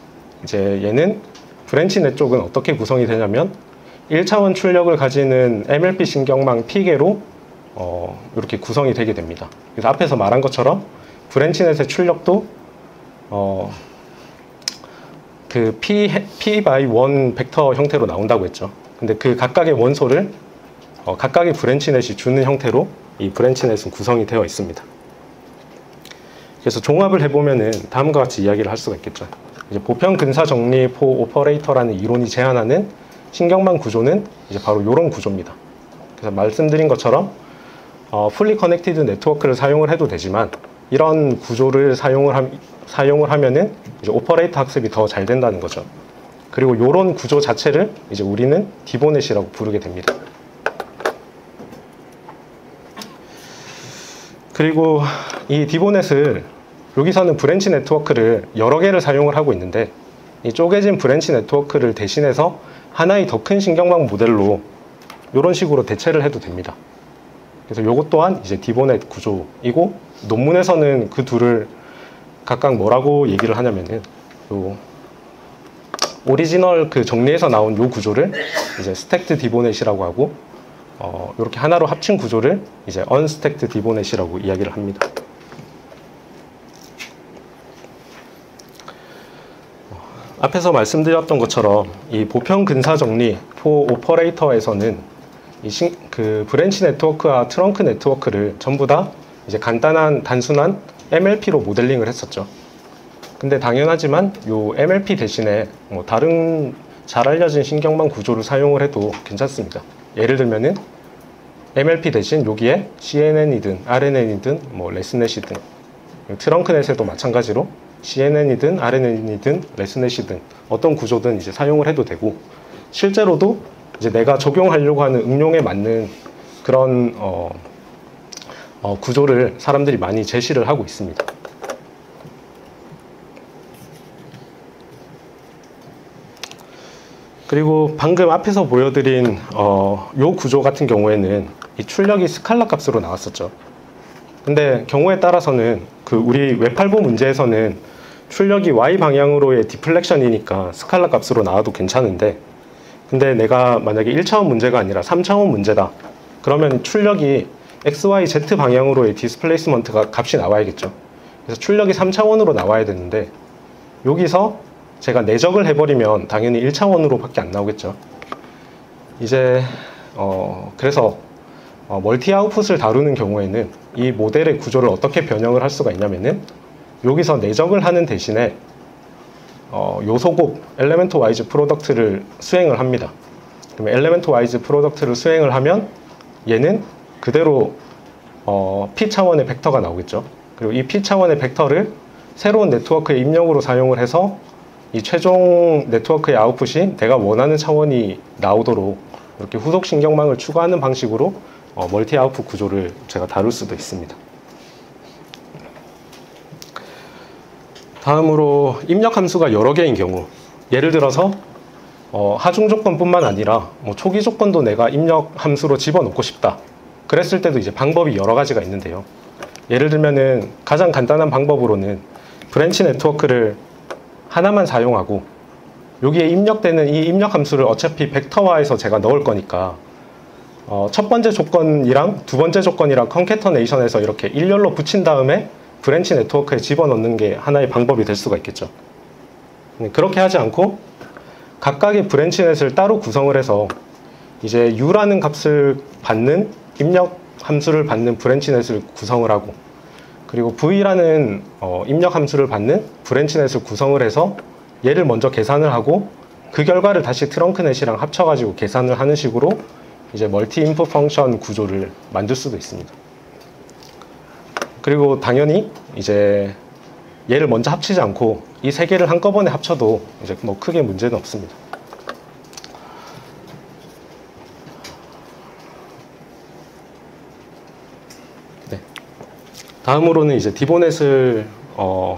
이제 얘는 브랜치넷 쪽은 어떻게 구성이 되냐면 1차원 출력을 가지는 MLP 신경망 P개로 이렇게 구성이 되게 됩니다. 그래서 앞에서 말한 것처럼 브랜치넷의 출력도 그 P by 1 벡터 형태로 나온다고 했죠. 근데 그 각각의 원소를 각각의 브랜치넷이 주는 형태로 이 브랜치넷은 구성이 되어 있습니다. 그래서 종합을 해보면은 다음과 같이 이야기를 할 수가 있겠죠. 이제 보편 근사 정리 포 오퍼레이터라는 이론이 제안하는 신경망 구조는 이제 바로 이런 구조입니다. 그래서 말씀드린 것처럼 풀리 커넥티드 네트워크를 사용을 해도 되지만 이런 구조를 사용을 하면은 이제 오퍼레이터 학습이 더 잘 된다는 거죠. 그리고 이런 구조 자체를 이제 우리는 디보넷이라고 부르게 됩니다. 그리고 이 디보넷을 여기서는 브랜치 네트워크를 여러 개를 사용을 하고 있는데 이 쪼개진 브랜치 네트워크를 대신해서 하나의 더 큰 신경망 모델로 이런 식으로 대체를 해도 됩니다. 그래서 이것 또한 이제 디보넷 구조이고 논문에서는 그 둘을 각각 뭐라고 얘기를 하냐면은 요 오리지널 그 정리에서 나온 요 구조를 이제 스택드 디보넷이라고 하고 이렇게 하나로 합친 구조를 이제 언스택드 디보넷이라고 이야기를 합니다. 앞에서 말씀드렸던 것처럼 이 보편 근사 정리 포 오퍼레이터에서는 그 브랜치 네트워크와 트렁크 네트워크를 전부 다 이제 간단한 단순한 MLP로 모델링을 했었죠. 근데 당연하지만 요 MLP 대신에 뭐 다른 잘 알려진 신경망 구조를 사용을 해도 괜찮습니다. 예를 들면은 MLP 대신 여기에 CNN이든 RNN이든 뭐 레스넷이든 트렁크넷에도 마찬가지로 CNN이든 RNN이든 레스넷이든 어떤 구조든 이제 사용을 해도 되고 실제로도 이제 내가 적용하려고 하는 응용에 맞는 그런 구조를 사람들이 많이 제시를 하고 있습니다. 그리고 방금 앞에서 보여드린 요 구조 같은 경우에는 이 출력이 스칼라 값으로 나왔었죠. 근데 경우에 따라서는 그 우리 웹8보 문제에서는 출력이 Y 방향으로의 디플렉션이니까 스칼라 값으로 나와도 괜찮은데 근데 내가 만약에 1차원 문제가 아니라 3차원 문제다. 그러면 출력이 XYZ 방향으로의 디스플레이스먼트가 값이 나와야겠죠. 그래서 출력이 3차원으로 나와야 되는데 여기서 제가 내적을 해버리면 당연히 1차원으로 밖에 안 나오겠죠. 이제 그래서 멀티 아웃풋을 다루는 경우에는 이 모델의 구조를 어떻게 변형을 할 수가 있냐면은 여기서 내적을 하는 대신에 요소곱 엘레멘트 와이즈 프로덕트를 수행을 합니다. 그러면 엘레멘트 와이즈 프로덕트를 수행을 하면 얘는 그대로 P차원의 벡터가 나오겠죠. 그리고 이 P차원의 벡터를 새로운 네트워크의 입력으로 사용을 해서 이 최종 네트워크의 아웃풋이 내가 원하는 차원이 나오도록 이렇게 후속 신경망을 추가하는 방식으로 멀티 아웃풋 구조를 제가 다룰 수도 있습니다. 다음으로 입력 함수가 여러 개인 경우, 예를 들어서 하중 조건뿐만 아니라 뭐 초기 조건도 내가 입력 함수로 집어넣고 싶다. 그랬을 때도 이제 방법이 여러 가지가 있는데요. 예를 들면은 가장 간단한 방법으로는 브랜치 네트워크를 하나만 사용하고 여기에 입력되는 이 입력 함수를 어차피 벡터화해서 제가 넣을 거니까 첫 번째 조건이랑 두 번째 조건이랑 컨캐터네이션에서 이렇게 일렬로 붙인 다음에 브랜치 네트워크에 집어넣는 게 하나의 방법이 될 수가 있겠죠. 그렇게 하지 않고 각각의 브랜치넷을 따로 구성을 해서 이제 U라는 값을 받는 입력 함수를 받는 브랜치넷을 구성을 하고 그리고 V라는 입력 함수를 받는 브랜치넷을 구성을 해서 얘를 먼저 계산을 하고 그 결과를 다시 트렁크넷이랑 합쳐가지고 계산을 하는 식으로 이제 멀티 인풋 펑션 구조를 만들 수도 있습니다. 그리고 당연히 이제 얘를 먼저 합치지 않고 이 세 개를 한꺼번에 합쳐도 이제 뭐 크게 문제는 없습니다. 네. 다음으로는 이제 디보넷을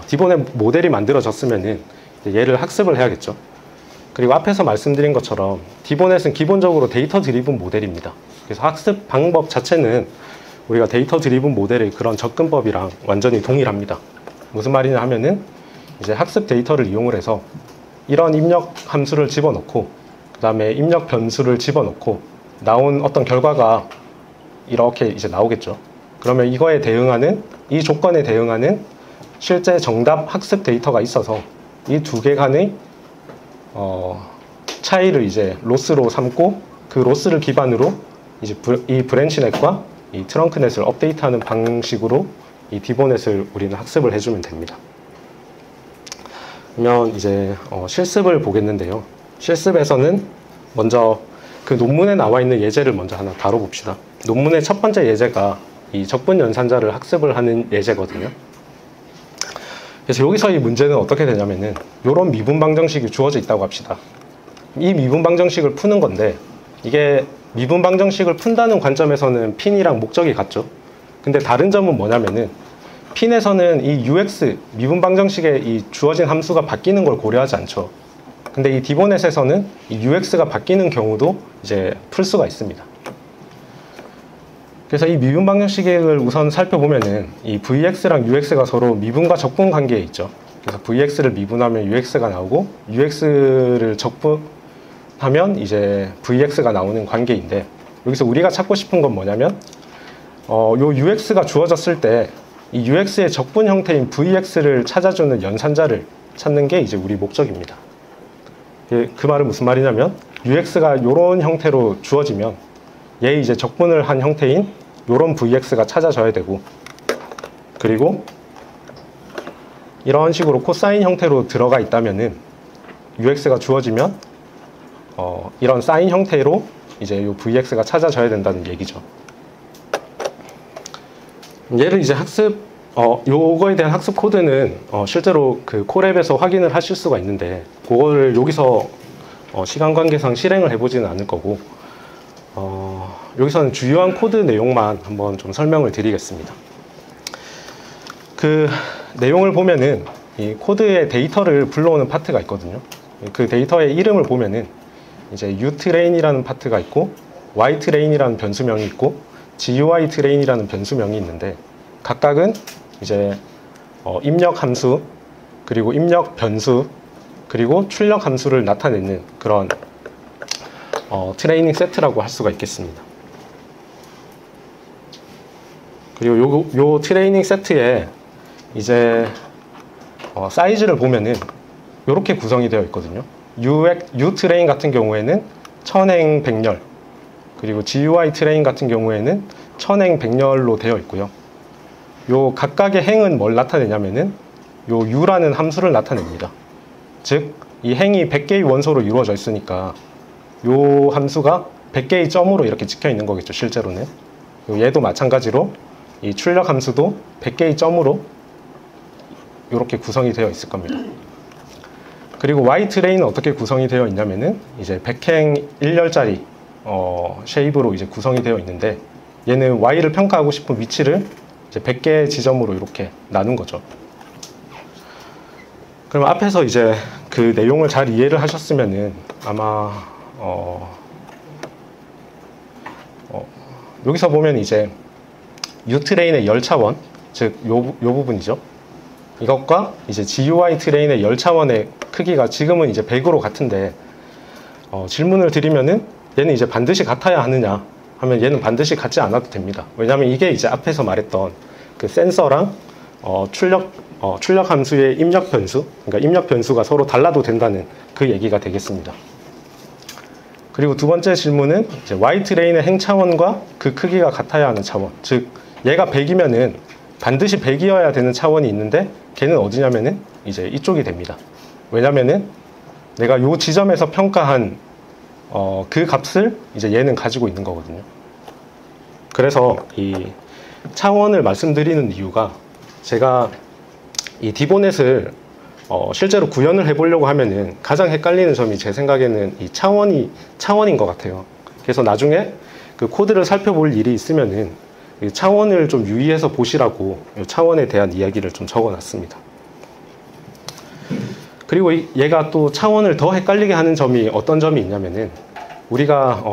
디보넷 모델이 만들어졌으면은 얘를 학습을 해야겠죠. 그리고 앞에서 말씀드린 것처럼 디보넷은 기본적으로 데이터 드리븐 모델입니다. 그래서 학습 방법 자체는 우리가 데이터 드리븐 모델의 그런 접근법이랑 완전히 동일합니다. 무슨 말이냐 하면은 이제 학습 데이터를 이용을 해서 이런 입력 함수를 집어넣고 그 다음에 입력 변수를 집어넣고 나온 어떤 결과가 이렇게 이제 나오겠죠. 그러면 이거에 대응하는 이 조건에 대응하는 실제 정답 학습 데이터가 있어서 이 두 개 간의 차이를 이제 로스로 삼고 그 로스를 기반으로 이제 이 브랜치넷과 이 트렁크넷을 업데이트하는 방식으로 이 디보넷을 우리는 학습을 해주면 됩니다. 그러면 이제 실습을 보겠는데요. 실습에서는 먼저 그 논문에 나와 있는 예제를 먼저 하나 다뤄봅시다. 논문의 첫 번째 예제가 이 적분 연산자를 학습을 하는 예제거든요. 그래서 여기서 이 문제는 어떻게 되냐면은 이런 미분 방정식이 주어져 있다고 합시다. 이 미분 방정식을 푸는 건데 이게 미분 방정식을 푼다는 관점에서는 핀이랑 목적이 같죠. 근데 다른 점은 뭐냐면은 핀에서는 이 UX 미분 방정식에 이 주어진 함수가 바뀌는 걸 고려하지 않죠. 근데 이 디보넷에서는 이 UX가 바뀌는 경우도 이제 풀 수가 있습니다. 그래서 이 미분 방정식을 우선 살펴보면은 이 VX랑 UX가 서로 미분과 적분 관계에 있죠. 그래서 VX를 미분하면 UX가 나오고 UX를 적분하면 이제 VX가 나오는 관계인데 여기서 우리가 찾고 싶은 건 뭐냐면 요 UX가 주어졌을 때 이 UX의 적분 형태인 VX를 찾아주는 연산자를 찾는 게 이제 우리 목적입니다. 그 말은 무슨 말이냐면 UX가 이런 형태로 주어지면 얘 이제 적분을 한 형태인 이런 VX가 찾아져야 되고 그리고 이런 식으로 코사인 형태로 들어가 있다면은 UX가 주어지면 이런 사인 형태로 이제 요 VX가 찾아져야 된다는 얘기죠. 얘를 이제 요거에 대한 학습 코드는 실제로 그 콜앱에서 확인을 하실 수가 있는데 그거를 여기서 시간 관계상 실행을 해보지는 않을 거고 여기서는 주요한 코드 내용만 한번 좀 설명을 드리겠습니다. 그 내용을 보면은 이 코드의 데이터를 불러오는 파트가 있거든요. 그 데이터의 이름을 보면은 이제 uTrain이라는 파트가 있고 yTrain이라는 변수명이 있고 GUITrain이라는 변수명이 있는데 각각은 이제 입력 함수 그리고 입력 변수 그리고 출력 함수를 나타내는 그런 트레이닝 세트라고 할 수가 있겠습니다. 그리고 요 트레이닝 세트에 이제 사이즈를 보면은 이렇게 구성이 되어 있거든요. uTrain 같은 경우에는 1000행 100열 그리고 GUITrain 같은 경우에는 1000행 100열로 되어 있고요. 요 각각의 행은 뭘 나타내냐면은 요 u라는 함수를 나타냅니다. 즉 이 행이 100개의 원소로 이루어져 있으니까 요 함수가 100개의 점으로 이렇게 찍혀 있는 거겠죠. 실제로는 얘도 마찬가지로 이 출력 함수도 100개의 점으로 이렇게 구성이 되어 있을 겁니다. 그리고 yTrain은 어떻게 구성이 되어 있냐면은 이제 100행 1열짜리 쉐입으로 이제 구성이 되어 있는데 얘는 y를 평가하고 싶은 위치를 이제 100개의 지점으로 이렇게 나눈 거죠. 그럼 앞에서 이제 그 내용을 잘 이해를 하셨으면은 아마 여기서 보면 이제 uTrain의 열차원, 즉 요 부분이죠. 이것과 이제 GUITrain의 열차원의 크기가 지금은 이제 100으로 같은데 질문을 드리면은 얘는 이제 반드시 같아야 하느냐 하면 얘는 반드시 같지 않아도 됩니다. 왜냐하면 이게 이제 앞에서 말했던 그 센서랑 출력 함수의 입력 변수, 그러니까 입력 변수가 서로 달라도 된다는 그 얘기가 되겠습니다. 그리고 두 번째 질문은 이제 yTrain의 행 차원과 그 크기가 같아야 하는 차원, 즉 얘가 100이면은 반드시 100이어야 되는 차원이 있는데 걔는 어디냐면은 이제 이쪽이 됩니다. 왜냐면은 내가 요 지점에서 평가한 그 값을 이제 얘는 가지고 있는 거거든요. 그래서 이 차원을 말씀드리는 이유가, 제가 이 디보넷을 실제로 구현을 해보려고 하면은 가장 헷갈리는 점이 제 생각에는 이 차원인 것 같아요. 그래서 나중에 그 코드를 살펴볼 일이 있으면은 이 차원을 좀 유의해서 보시라고 이 차원에 대한 이야기를 좀 적어놨습니다. 그리고 얘가 또 차원을 더 헷갈리게 하는 점이 어떤 점이 있냐면은, 우리가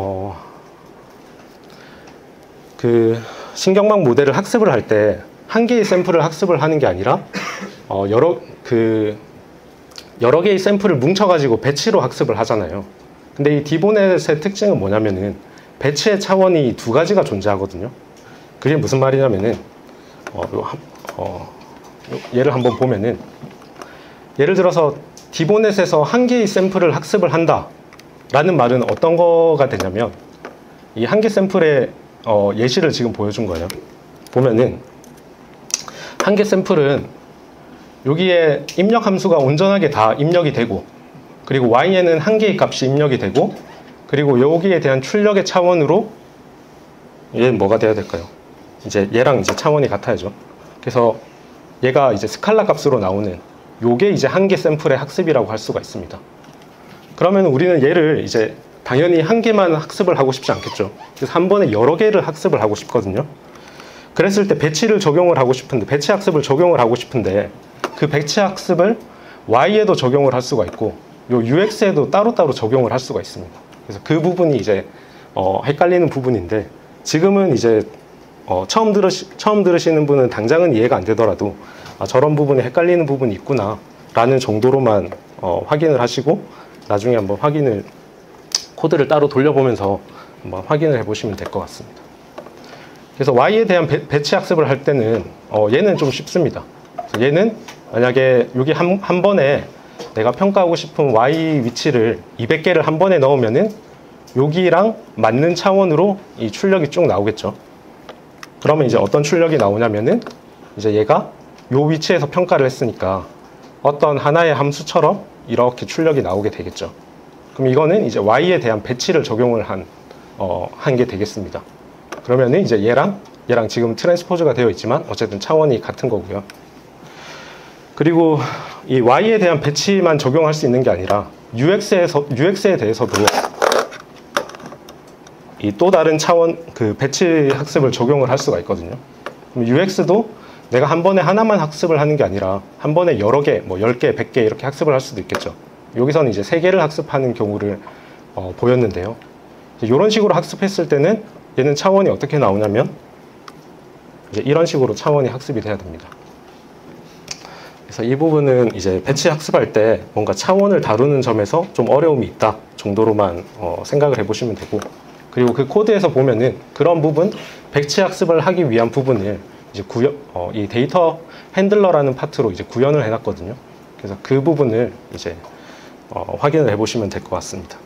그 신경망 모델을 학습을 할 때 한 개의 샘플을 학습을 하는 게 아니라 여러 개의 샘플을 뭉쳐가지고 배치로 학습을 하잖아요. 근데 이 디보넷의 특징은 뭐냐면은 배치의 차원이 두 가지가 존재하거든요. 그게 무슨 말이냐면은 얘를 한번 보면은, 예를 들어서 디보넷에서 한 개의 샘플을 학습을 한다 라는 말은 어떤 거가 되냐면, 이 한 개 샘플의 예시를 지금 보여준 거예요. 보면은 한 개 샘플은 여기에 입력 함수가 온전하게 다 입력이 되고, 그리고 y에는 한 개의 값이 입력이 되고, 그리고 여기에 대한 출력의 차원으로 얘는 뭐가 돼야 될까요? 이제 얘랑 이제 차원이 같아야죠. 그래서 얘가 이제 스칼라 값으로 나오는 요게 이제 한 개 샘플의 학습이라고 할 수가 있습니다. 그러면 우리는 얘를 이제 당연히 한 개만 학습을 하고 싶지 않겠죠. 그래서 한 번에 여러 개를 학습을 하고 싶거든요. 그랬을 때 배치 학습을 적용을 하고 싶은데 그 배치 학습을 Y에도 적용을 할 수가 있고 요 UX에도 따로따로 적용을 할 수가 있습니다. 그래서 그 부분이 이제 헷갈리는 부분인데, 지금은 이제 처음 들으시는 분은 당장은 이해가 안 되더라도 저런 부분에 헷갈리는 부분이 있구나 라는 정도로만 확인을 하시고, 나중에 한번 코드를 따로 돌려보면서 한번 확인을 해보시면 될 것 같습니다. 그래서 Y에 대한 배치 학습을 할 때는 얘는 좀 쉽습니다. 얘는 만약에 여기 한 번에 내가 평가하고 싶은 Y 위치를 200개를 한 번에 넣으면은 여기랑 맞는 차원으로 이 출력이 쭉 나오겠죠. 그러면 이제 어떤 출력이 나오냐면은, 이제 얘가 요 위치에서 평가를 했으니까 어떤 하나의 함수처럼 이렇게 출력이 나오게 되겠죠. 그럼 이거는 이제 Y에 대한 배치를 적용을 한 게 되겠습니다. 그러면은 이제 얘랑 지금 트랜스포즈가 되어 있지만 어쨌든 차원이 같은 거고요. 그리고 이 Y에 대한 배치만 적용할 수 있는 게 아니라 UX에 대해서도 이 또 다른 차원 그 배치 학습을 적용을 할 수가 있거든요. 그럼 UX도 내가 한 번에 하나만 학습을 하는 게 아니라 한 번에 여러 개, 뭐 10개, 100개 이렇게 학습을 할 수도 있겠죠. 여기서는 이제 3개를 학습하는 경우를 보였는데요. 이런 식으로 학습했을 때는 얘는 차원이 어떻게 나오냐면, 이제 이런 식으로 차원이 학습이 돼야 됩니다. 그래서 이 부분은 이제 배치 학습할 때 뭔가 차원을 다루는 점에서 좀 어려움이 있다 정도로만 생각을 해보시면 되고, 그리고 그 코드에서 보면은 그런 부분, 배치 학습을 하기 위한 부분을 이제 이 데이터 핸들러라는 파트로 이제 구현을 해놨거든요. 그래서 그 부분을 이제 확인을 해보시면 될 것 같습니다.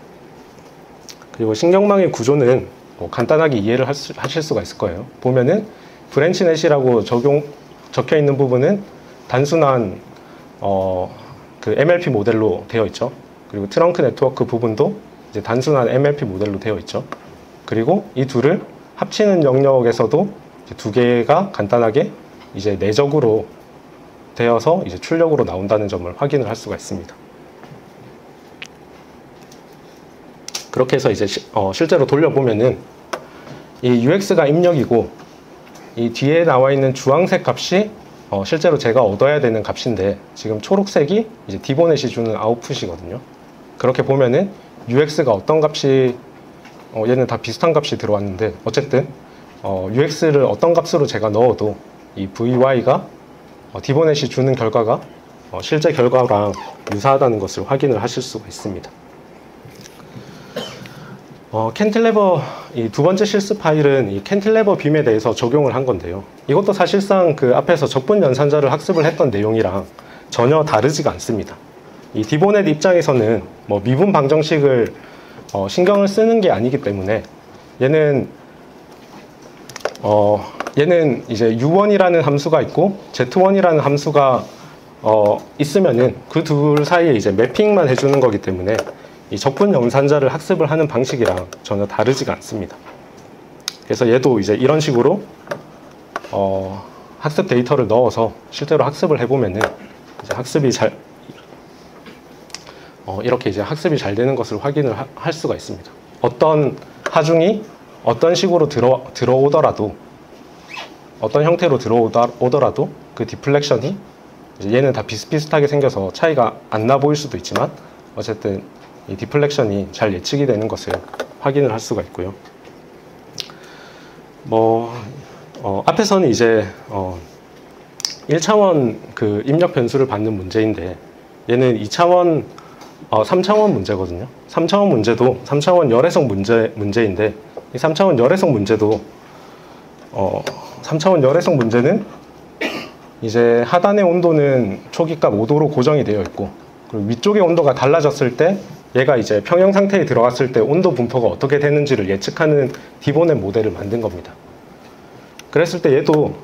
그리고 신경망의 구조는 간단하게 이해를 하실 수가 있을 거예요. 보면은 브랜치넷이라고 적혀 있는 부분은 단순한 그 MLP 모델로 되어 있죠. 그리고 트렁크 네트워크 부분도 이제 단순한 MLP 모델로 되어 있죠. 그리고 이 둘을 합치는 영역에서도 이제 두 개가 간단하게 이제 내적으로 되어서 이제 출력으로 나온다는 점을 확인을 할 수가 있습니다. 그렇게 해서 이제 실제로 돌려보면은 이 UX가 입력이고, 이 뒤에 나와 있는 주황색 값이 실제로 제가 얻어야 되는 값인데, 지금 초록색이 이제 디보넷이 주는 아웃풋이거든요. 그렇게 보면은 UX가 어떤 값이 얘는 다 비슷한 값이 들어왔는데, 어쨌든 UX를 어떤 값으로 제가 넣어도 이 VY가 디보넷이 주는 결과가 실제 결과랑 유사하다는 것을 확인을 하실 수가 있습니다. 캔틸레버 이 두 번째 실습 파일은 이 캔틸레버 빔에 대해서 적용을 한 건데요. 이것도 사실상 그 앞에서 적분 연산자를 학습을 했던 내용이랑 전혀 다르지가 않습니다. 이 디보넷 입장에서는 뭐 미분 방정식을 신경을 쓰는 게 아니기 때문에 얘는 이제 U1이라는 함수가 있고 Z1이라는 함수가 있으면은 그 둘 사이에 이제 매핑만 해주는 거기 때문에 이 적분 연산자를 학습을 하는 방식이랑 전혀 다르지가 않습니다. 그래서 얘도 이제 이런 식으로 학습 데이터를 넣어서 실제로 학습을 해보면은 이제 학습이 잘 이렇게 이제 학습이 잘 되는 것을 확인을 할 수가 있습니다. 어떤 하중이 어떤 식으로 들어오더라도, 어떤 형태로 들어오더라도 그 디플렉션이 이제 얘는 다 비슷비슷하게 생겨서 차이가 안 나 보일 수도 있지만 어쨌든 이 디플렉션이 잘 예측이 되는 것을 확인을 할 수가 있고요. 앞에서는 이제 1차원 그 입력 변수를 받는 문제인데, 얘는 2차원 3차원 문제거든요. 3차원 문제도 3차원 열애성 문제인데, 이 3차원 열애성 문제도 3차원 열애성 문제는 이제 하단의 온도는 초기값 5도로 고정이 되어 있고, 그리고 위쪽의 온도가 달라졌을 때 얘가 이제 평형 상태에 들어갔을 때 온도 분포가 어떻게 되는지를 예측하는 디보넷 모델을 만든 겁니다. 그랬을 때 얘도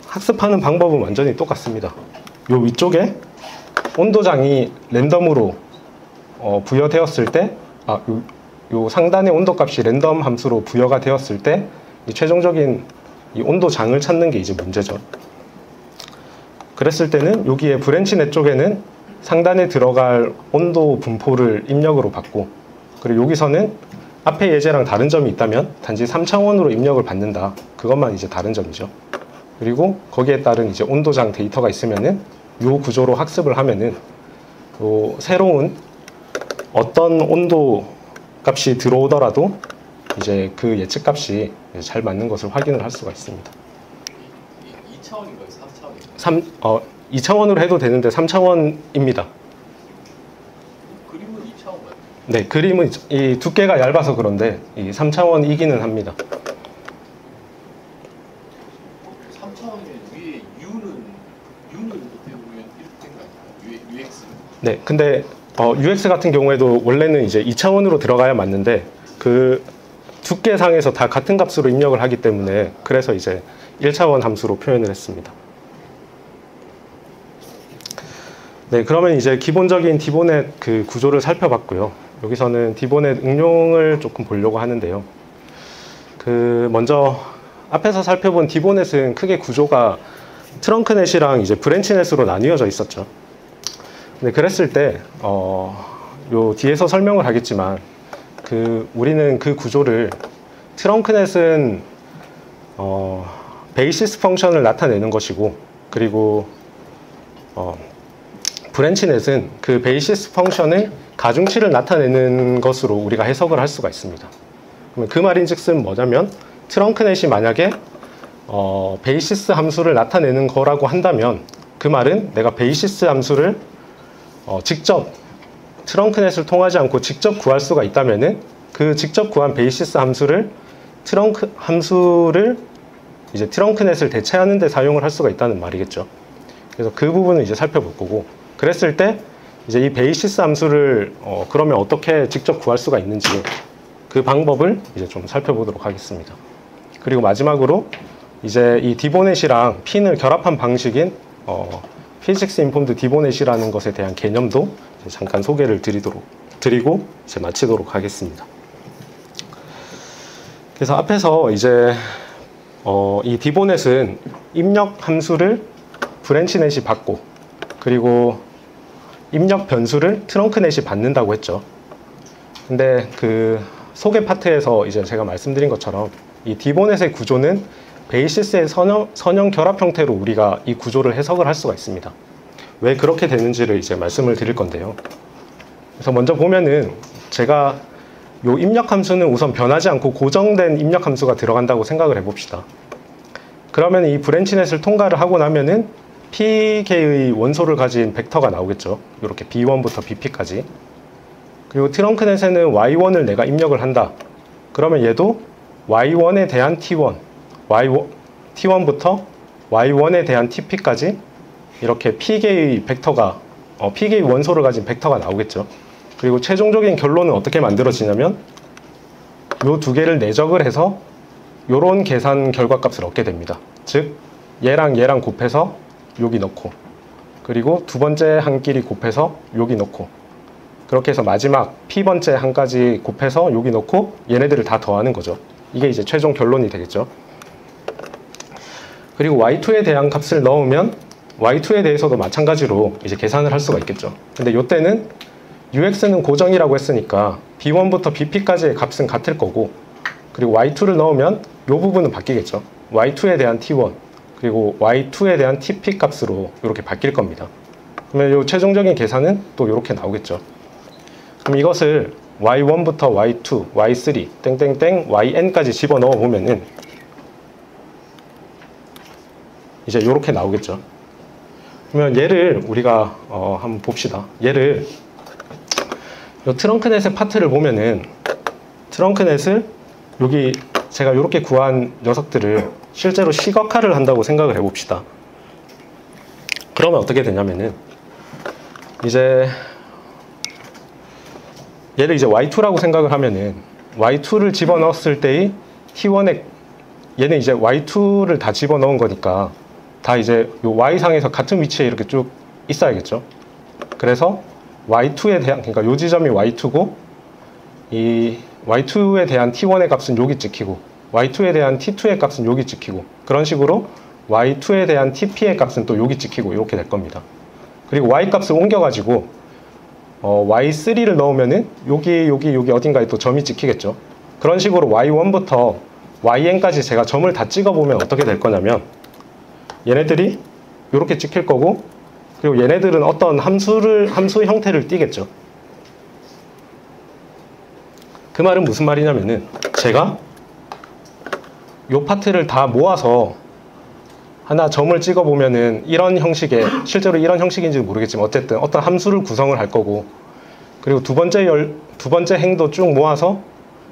학습하는 방법은 완전히 똑같습니다. 요 위쪽에 온도장이 랜덤으로 부여되었을 때, 요 상단의 온도값이 랜덤 함수로 부여가 되었을 때 이 최종적인 이 온도장을 찾는 게 이제 문제죠. 그랬을 때는 여기에 브랜치넷 쪽에는 상단에 들어갈 온도 분포를 입력으로 받고, 그리고 여기서는 앞에 예제랑 다른 점이 있다면 단지 3차원으로 입력을 받는다. 그것만 이제 다른 점이죠. 그리고 거기에 따른 이제 온도장 데이터가 있으면은 요 구조로 학습을 하면은 요 새로운 어떤 온도 값이 들어오더라도 이제 그 예측 값이 잘 맞는 것을 확인을 할 수가 있습니다. 2차원인가요? 3차원인가요? 2차원으로 해도 되는데 3차원입니다. 그림은 2차원 맞나요? 네, 그림은 이 두께가 얇아서 그런데 이 3차원이기는 합니다. 3차원이면 위에 U는 어떻게 보면 이렇게 된 거 아닌가요? UX? 네, 근데 UX 같은 경우에도 원래는 이제 2차원으로 들어가야 맞는데 그 두께상에서 다 같은 값으로 입력을 하기 때문에 그래서 이제 1차원 함수로 표현을 했습니다. 네, 그러면 이제 기본적인 디보넷 그 구조를 살펴봤고요. 여기서는 디보넷 응용을 조금 보려고 하는데요. 먼저 앞에서 살펴본 디보넷은 크게 구조가 트렁크넷이랑 이제 브랜치넷으로 나뉘어져 있었죠. 근데 그랬을 때 요 뒤에서 설명을 하겠지만 우리는 그 구조를 트렁크넷은 베이시스 펑션을 나타내는 것이고, 그리고 브랜치넷은 그 베이시스 펑션의 가중치를 나타내는 것으로 우리가 해석을 할 수가 있습니다. 그러면 그 말인즉슨 뭐냐면 트렁크넷이 만약에 베이시스 함수를 나타내는 거라고 한다면 그 말은 내가 베이시스 함수를 직접 트렁크넷을 통하지 않고 직접 구할 수가 있다면은 그 직접 구한 베이시스 함수를 이제 트렁크넷을 대체하는 데 사용을 할 수가 있다는 말이겠죠. 그래서 그 부분을 이제 살펴볼 거고, 그랬을 때 이제 이 베이시스 함수를 그러면 어떻게 직접 구할 수가 있는지 그 방법을 이제 좀 살펴보도록 하겠습니다. 그리고 마지막으로 이제 이 디보넷이랑 핀을 결합한 방식인 피직스 인폼드 디보넷이라는 것에 대한 개념도 잠깐 소개를 드리고 이제 마치도록 하겠습니다. 그래서 앞에서 이제 이 디보넷은 입력 함수를 브랜치넷이 받고, 그리고 입력 변수를 트렁크넷이 받는다고 했죠. 근데 그 소개 파트에서 이제 제가 말씀드린 것처럼 이 디보넷의 구조는 베이시스의 선형 결합 형태로 우리가 이 구조를 해석을 할 수가 있습니다. 왜 그렇게 되는지를 이제 말씀을 드릴 건데요. 그래서 먼저 보면은 제가 요 입력 함수는 우선 변하지 않고 고정된 입력 함수가 들어간다고 생각을 해봅시다. 그러면 이 브랜치넷을 통과를 하고 나면은 pk의 원소를 가진 벡터가 나오겠죠. 이렇게 b1부터 bp까지. 그리고 트렁크넷에는 y1을 내가 입력을 한다. 그러면 얘도 y1에 대한 t1, t1부터 y1에 대한 tp까지 이렇게 pk의 벡터가 pk의 원소를 가진 벡터가 나오겠죠. 그리고 최종적인 결론은 어떻게 만들어지냐면 요 두 개를 내적을 해서 요런 계산 결과값을 얻게 됩니다. 즉 얘랑 얘랑 곱해서 여기 넣고, 그리고 두 번째 한 끼리 곱해서 여기 넣고, 그렇게 해서 마지막 p번째 한까지 곱해서 여기 넣고 얘네들을 다 더하는 거죠. 이게 이제 최종 결론이 되겠죠. 그리고 y2에 대한 값을 넣으면 y2에 대해서도 마찬가지로 이제 계산을 할 수가 있겠죠. 근데 이때는 ux는 고정이라고 했으니까 b1부터 bp까지의 값은 같을 거고, 그리고 y2를 넣으면 이 부분은 바뀌겠죠. y2에 대한 t1 그리고 y2에 대한 tp 값으로 이렇게 바뀔 겁니다. 그러면 이 최종적인 계산은 또 이렇게 나오겠죠. 그럼 이것을 y1부터 y2, y3, 땡땡땡, yn까지 집어넣어 보면은 이제 이렇게 나오겠죠. 그러면 얘를 우리가 한번 봅시다. 얘를 이 트렁크넷의 파트를 보면은 트렁크넷을 여기 제가 이렇게 구한 녀석들을 실제로 시각화를 한다고 생각을 해봅시다. 그러면 어떻게 되냐면은 이제 얘를 이제 y2라고 생각을 하면은 y2를 집어넣었을 때의 t1의 얘는 이제 y2를 다 집어넣은 거니까 다 이제 요 y상에서 같은 위치에 이렇게 쭉 있어야겠죠. 그래서 y2에 대한, 그러니까 요 지점이 y2고 이 y2에 대한 t1의 값은 여기 찍히고 y2에 대한 t2의 값은 여기 찍히고, 그런 식으로 y2에 대한 tp의 값은 또 여기 찍히고 이렇게 될 겁니다. 그리고 y 값을 옮겨가지고 y3를 넣으면은 여기 어딘가에 또 점이 찍히겠죠. 그런 식으로 y1부터 yn까지 제가 점을 다 찍어보면 어떻게 될 거냐면 얘네들이 이렇게 찍힐 거고, 그리고 얘네들은 어떤 함수 형태를 띠겠죠. 그 말은 무슨 말이냐면은 제가 이 파트를 다 모아서 하나 점을 찍어보면은 이런 형식의, 실제로 이런 형식인지는 모르겠지만 어쨌든 어떤 함수를 구성을 할 거고, 그리고 두 번째 행도 쭉 모아서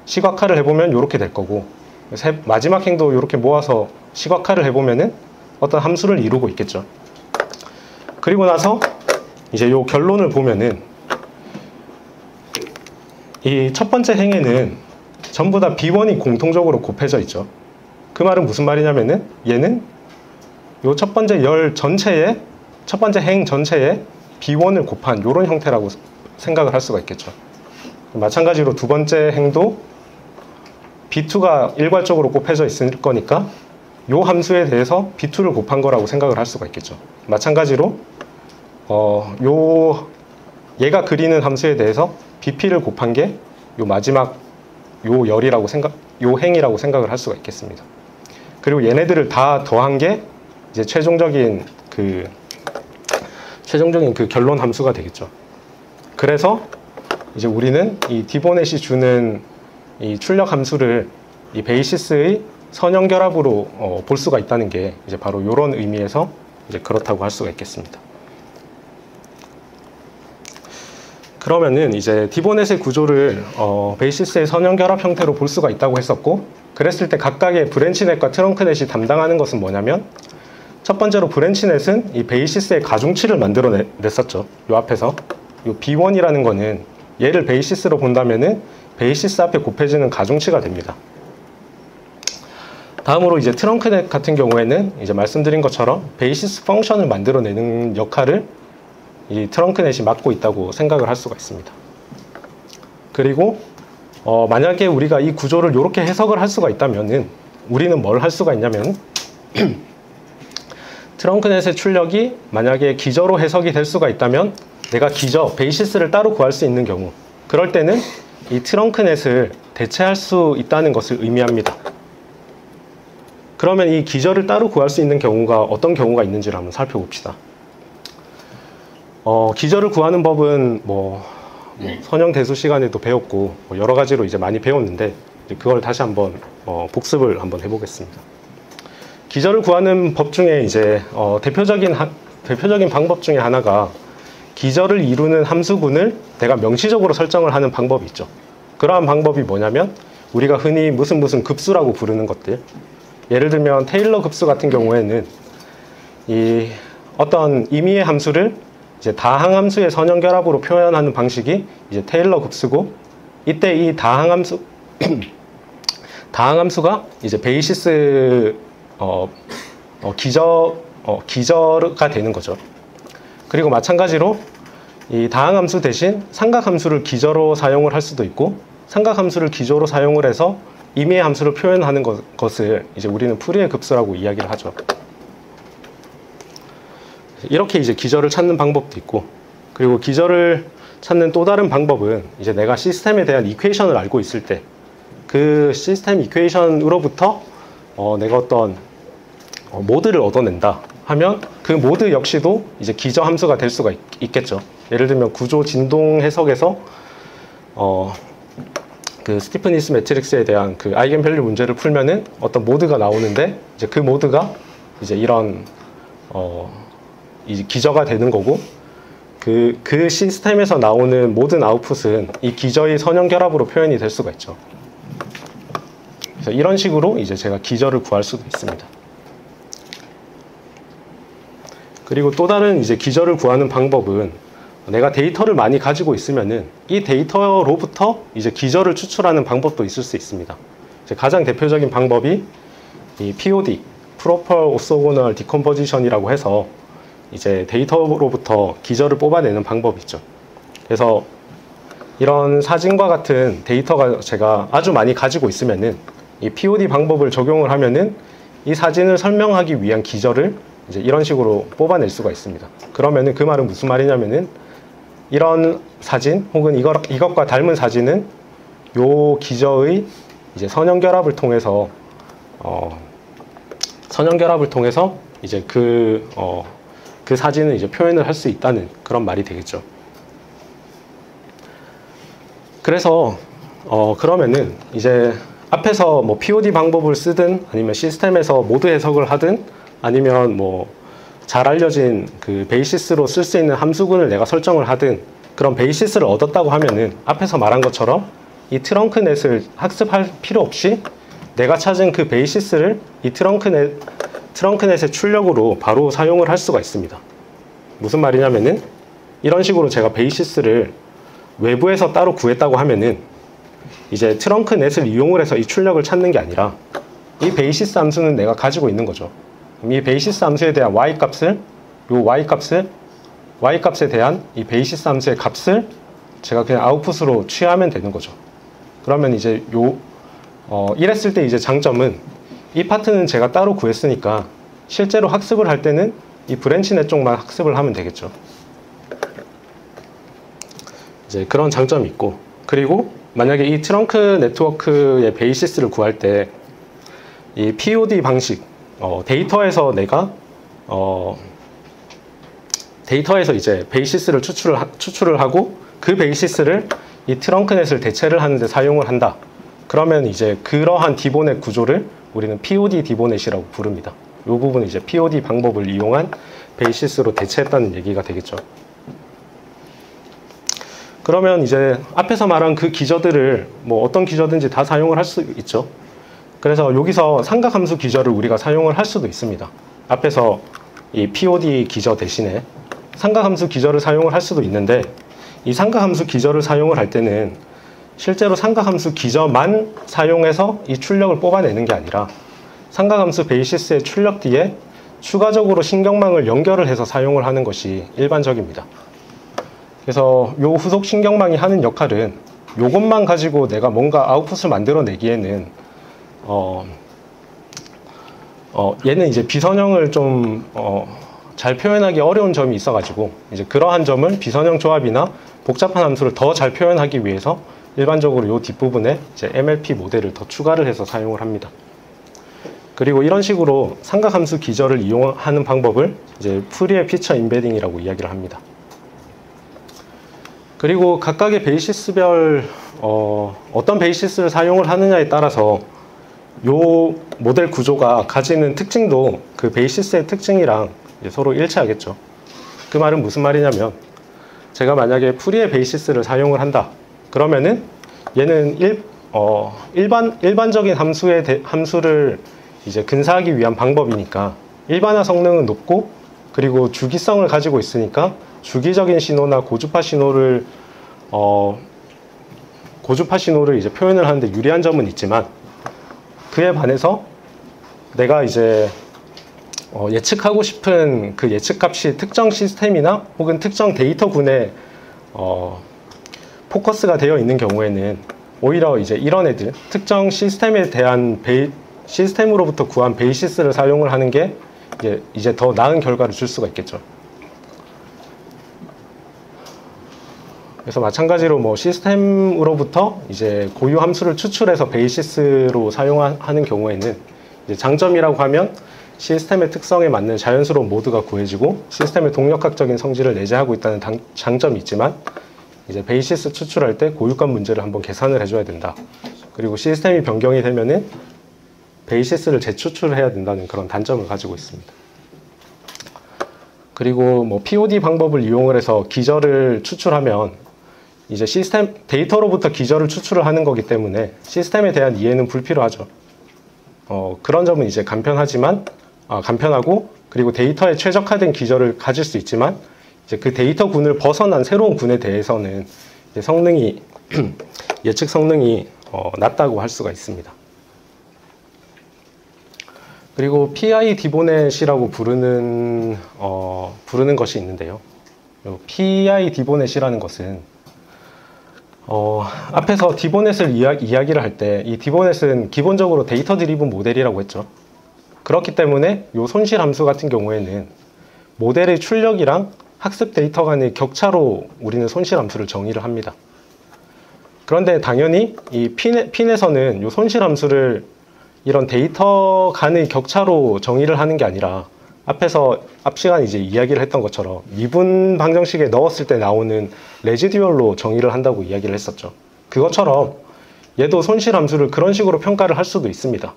시각화를 해보면 이렇게 될 거고, 마지막 행도 이렇게 모아서 시각화를 해보면은 어떤 함수를 이루고 있겠죠. 그리고 나서 이제 요 결론을 보면은 이 첫 번째 행에는 전부 다 b1이 공통적으로 곱해져 있죠. 그 말은 무슨 말이냐면은 얘는 요 첫 번째 첫 번째 행 전체에 b1을 곱한 이런 형태라고 생각을 할 수가 있겠죠. 마찬가지로 두 번째 행도 b2가 일괄적으로 곱해져 있을 거니까 요 함수에 대해서 b2를 곱한 거라고 생각을 할 수가 있겠죠. 마찬가지로 얘가 그리는 함수에 대해서 bp를 곱한 게 요 마지막 요 행이라고 생각을 할 수가 있겠습니다. 그리고 얘네들을 다 더한 게 이제 최종적인 그 결론 함수가 되겠죠. 그래서 이제 우리는 이 디보넷이 주는 이 출력 함수를 이 베이시스의 선형 결합으로 볼 수가 있다는 게 이제 바로 이런 의미에서 이제 그렇다고 할 수가 있겠습니다. 그러면은 이제 디보넷의 구조를 베이시스의 선형 결합 형태로 볼 수가 있다고 했었고, 그랬을 때 각각의 브랜치넷과 트렁크넷이 담당하는 것은 뭐냐면, 첫 번째로 브랜치넷은 이 베이시스의 가중치를 만들어냈었죠. 요 앞에서 요 B1이라는 거는 얘를 베이시스로 본다면은 베이시스 앞에 곱해지는 가중치가 됩니다. 다음으로 이제 트렁크넷 같은 경우에는 이제 말씀드린 것처럼 베이시스 펑션을 만들어내는 역할을 이 트렁크넷이 맡고 있다고 생각을 할 수가 있습니다. 그리고 만약에 우리가 이 구조를 이렇게 해석을 할 수가 있다면은 우리는 뭘 할 수가 있냐면 트렁크넷의 출력이 만약에 기저로 해석이 될 수가 있다면 내가 기저, 베이시스를 따로 구할 수 있는 경우, 그럴 때는 이 트렁크넷을 대체할 수 있다는 것을 의미합니다. 그러면 이 기저를 따로 구할 수 있는 경우가 어떤 경우가 있는지를 한번 살펴봅시다. 기저를 구하는 법은 선형 대수 시간에도 배웠고 여러 가지로 이제 많이 배웠는데 이제 그걸 다시 한번 복습을 한번 해보겠습니다. 기저를 구하는 법 중에 이제 대표적인 방법 중에 하나가 기저를 이루는 함수군을 내가 명시적으로 설정을 하는 방법이 있죠. 그러한 방법이 뭐냐면 우리가 흔히 무슨 급수라고 부르는 것들, 예를 들면 테일러 급수 같은 경우에는 이 어떤 임의의 함수를 이제 다항함수의 선형 결합으로 표현하는 방식이 이제 테일러 급수고, 이때 이 다항함수가 이제 베이시스 기저가 되는 거죠. 그리고 마찬가지로 이 다항함수 대신 삼각함수를 기저로 사용을 할 수도 있고, 삼각함수를 기저로 사용을 해서 임의의 함수를 표현하는 것을 이제 우리는 풀이의 급수라고 이야기를 하죠. 이렇게 이제 기저를 찾는 방법도 있고, 그리고 기저를 찾는 또 다른 방법은 이제 내가 시스템에 대한 이퀘이션을 알고 있을 때 그 시스템 이퀘이션으로부터 내가 어떤 모드를 얻어낸다 하면 그 모드 역시도 이제 기저 함수가 될 수가 있겠죠. 예를 들면 구조 진동 해석에서 그 스티프니스 매트릭스에 대한 그 아이겐 밸류 문제를 풀면은 어떤 모드가 나오는데 이제 그 모드가 이제 이런 이 기저가 되는 거고, 그 시스템에서 나오는 모든 아웃풋은 이 기저의 선형 결합으로 표현이 될 수가 있죠. 그래서 이런 식으로 이제 제가 기저를 구할 수도 있습니다. 그리고 또 다른 이제 기저를 구하는 방법은 내가 데이터를 많이 가지고 있으면은 이 데이터로부터 이제 기저를 추출하는 방법도 있을 수 있습니다. 이제 가장 대표적인 방법이 이 POD, Proper Orthogonal Decomposition이라고 해서 이제 데이터로부터 기저를 뽑아내는 방법이 있죠. 그래서 이런 사진과 같은 데이터가 제가 아주 많이 가지고 있으면은 이 POD 방법을 적용을 하면은 이 사진을 설명하기 위한 기저를 이제 이런 식으로 뽑아낼 수가 있습니다. 그러면은 그 말은 무슨 말이냐면은 이런 사진 혹은 이것과 닮은 사진은 요 기저의 이제 선형 결합을 통해서 이제 그 사진을 이제 표현을 할 수 있다는 그런 말이 되겠죠. 그래서 그러면은 이제 앞에서 뭐 POD 방법을 쓰든 아니면 시스템에서 모드 해석을 하든 아니면 뭐 잘 알려진 그 베이시스로 쓸 수 있는 함수군을 내가 설정을 하든 그런 베이시스를 얻었다고 하면은 앞에서 말한 것처럼 이 트렁크넷을 학습할 필요 없이 내가 찾은 그 베이시스를 이 트렁크넷의 출력으로 바로 사용을 할 수가 있습니다. 무슨 말이냐면은 이런 식으로 제가 베이시스를 외부에서 따로 구했다고 하면은 이제 트렁크넷을 이용을 해서 이 출력을 찾는 게 아니라 이 베이시스 함수는 내가 가지고 있는 거죠. 이 베이시스 함수에 대한 y값에 대한 이 베이시스 함수의 값을 제가 그냥 아웃풋으로 취하면 되는 거죠. 그러면 이제 이랬을 때 이제 장점은 이 파트는 제가 따로 구했으니까 실제로 학습을 할 때는 이 브랜치넷 쪽만 학습을 하면 되겠죠. 이제 그런 장점이 있고, 그리고 만약에 이 트렁크 네트워크의 베이시스를 구할 때 이 POD 방식, 데이터에서 내가 데이터에서 이제 베이시스를 추출을 하고 그 베이시스를 이 트렁크넷을 대체를 하는데 사용을 한다. 그러면 이제 그러한 디보넷 구조를 우리는 POD 디보넷이라고 부릅니다. 이 부분은 이제 POD 방법을 이용한 베이시스로 대체했다는 얘기가 되겠죠. 그러면 이제 앞에서 말한 그 기저들을 뭐 어떤 기저든지 다 사용을 할 수 있죠. 그래서 여기서 삼각함수 기저를 우리가 사용을 할 수도 있습니다. 앞에서 이 POD 기저 대신에 삼각함수 기저를 사용을 할 수도 있는데, 이 삼각함수 기저를 사용을 할 때는 실제로 삼각함수 기저만 사용해서 이 출력을 뽑아내는 게 아니라 삼각함수 베이시스의 출력 뒤에 추가적으로 신경망을 연결을 해서 사용을 하는 것이 일반적입니다. 그래서 요 후속 신경망이 하는 역할은 요것만 가지고 내가 뭔가 아웃풋을 만들어내기에는 얘는 이제 비선형을 좀 잘 표현하기 어려운 점이 있어가지고 이제 그러한 점을 비선형 조합이나 복잡한 함수를 더 잘 표현하기 위해서 일반적으로 요 뒷부분에 이제 MLP 모델을 더 추가를 해서 사용을 합니다. 그리고 이런 식으로 삼각함수 기저를 이용하는 방법을 이제 프리의 피처 임베딩이라고 이야기를 합니다. 그리고 각각의 베이시스별 어떤 베이시스를 사용을 하느냐에 따라서 요 모델 구조가 가지는 특징도 그 베이시스의 특징이랑 서로 일치하겠죠. 그 말은 무슨 말이냐면, 제가 만약에 프리의 베이시스를 사용을 한다. 그러면은 얘는 일반적인 함수를 이제 근사하기 위한 방법이니까 일반화 성능은 높고, 그리고 주기성을 가지고 있으니까 주기적인 신호나 고주파 신호를 이제 표현을 하는데 유리한 점은 있지만, 그에 반해서 내가 이제 예측하고 싶은 그 예측값이 특정 시스템이나 혹은 특정 데이터군에 포커스가 되어 있는 경우에는 오히려 이제 이런 애들, 특정 시스템에 대한 시스템으로부터 구한 베이시스를 사용을 하는 게 이제 더 나은 결과를 줄 수가 있겠죠. 그래서 마찬가지로 뭐 시스템으로부터 이제 고유 함수를 추출해서 베이시스로 사용하는 경우에는 이제 장점이라고 하면 시스템의 특성에 맞는 자연스러운 모드가 구해지고 시스템의 동력학적인 성질을 내재하고 있다는 장점이 있지만 이제 베이시스 추출할 때 고유값 문제를 한번 계산을 해줘야 된다. 그리고 시스템이 변경이 되면은 베이시스를 재추출해야 된다는 그런 단점을 가지고 있습니다. 그리고 뭐 POD 방법을 이용을 해서 기저를 추출하면 이제 시스템 데이터로부터 기저를 추출을 하는 거기 때문에 시스템에 대한 이해는 불필요하죠. 그런 점은 이제 간편하고 그리고 데이터에 최적화된 기저를 가질 수 있지만 이제 그 데이터 군을 벗어난 새로운 군에 대해서는 이제 성능이 예측 성능이 낮다고 할 수가 있습니다. 그리고 PI 디보넷이라고 부르는 것이 있는데요. PI 디보넷이라는 것은 앞에서 디보넷을 이야기를 할 때 이 디보넷은 기본적으로 데이터 드리븐 모델이라고 했죠. 그렇기 때문에 이 손실 함수 같은 경우에는 모델의 출력이랑 학습 데이터 간의 격차로 우리는 손실 함수를 정의를 합니다. 그런데 당연히 이 핀에서는 이 손실 함수를 이런 데이터 간의 격차로 정의를 하는 게 아니라 앞 시간에 이제 이야기를 했던 것처럼 미분 방정식에 넣었을 때 나오는 레지듀얼로 정의를 한다고 이야기를 했었죠. 그것처럼 얘도 손실 함수를 그런 식으로 평가를 할 수도 있습니다.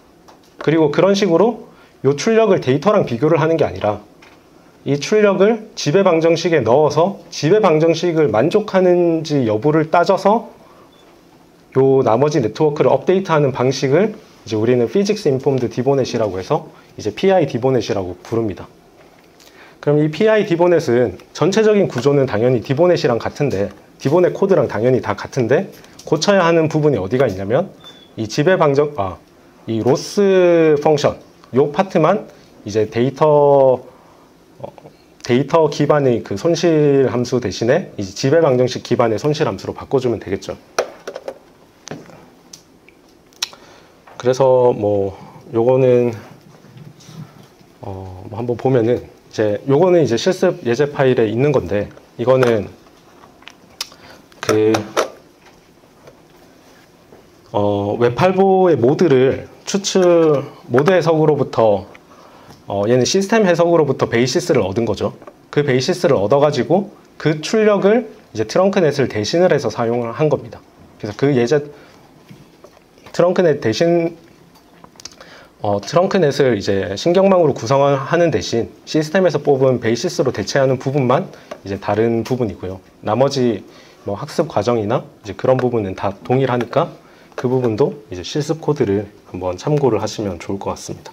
그리고 그런 식으로 이 출력을 데이터랑 비교를 하는 게 아니라 이 출력을 지배 방정식에 넣어서 지배 방정식을 만족하는지 여부를 따져서 요 나머지 네트워크를 업데이트하는 방식을 이제 우리는 Physics Informed Debonet이라고 해서 이제 PI 디보넷이라고 부릅니다. 그럼 이 PI 디보넷은 전체적인 구조는 당연히 디보넷이랑 같은데 디보넷 코드랑 당연히 다 같은데 고쳐야 하는 부분이 어디가 있냐면 이 지배 방정 이 로스 펑션 요 파트만 이제 데이터 기반의 그 손실 함수 대신에 이제 지배 방정식 기반의 손실 함수로 바꿔주면 되겠죠. 그래서 뭐 요거는 한번 보면은 이제 요거는 이제 실습 예제 파일에 있는 건데 이거는 그 웹8보의 모드를 모드 해석으로부터 얘는 시스템 해석으로부터 베이시스를 얻은 거죠. 그 베이시스를 얻어가지고 그 출력을 이제 트렁크넷을 대신을 해서 사용을 한 겁니다. 그래서 그 예제 트렁크넷 대신 트렁크넷을 이제 신경망으로 구성하는 대신 시스템에서 뽑은 베이시스로 대체하는 부분만 이제 다른 부분이고요. 나머지 뭐 학습 과정이나 이제 그런 부분은 다 동일하니까 그 부분도 이제 실습 코드를 한번 참고를 하시면 좋을 것 같습니다.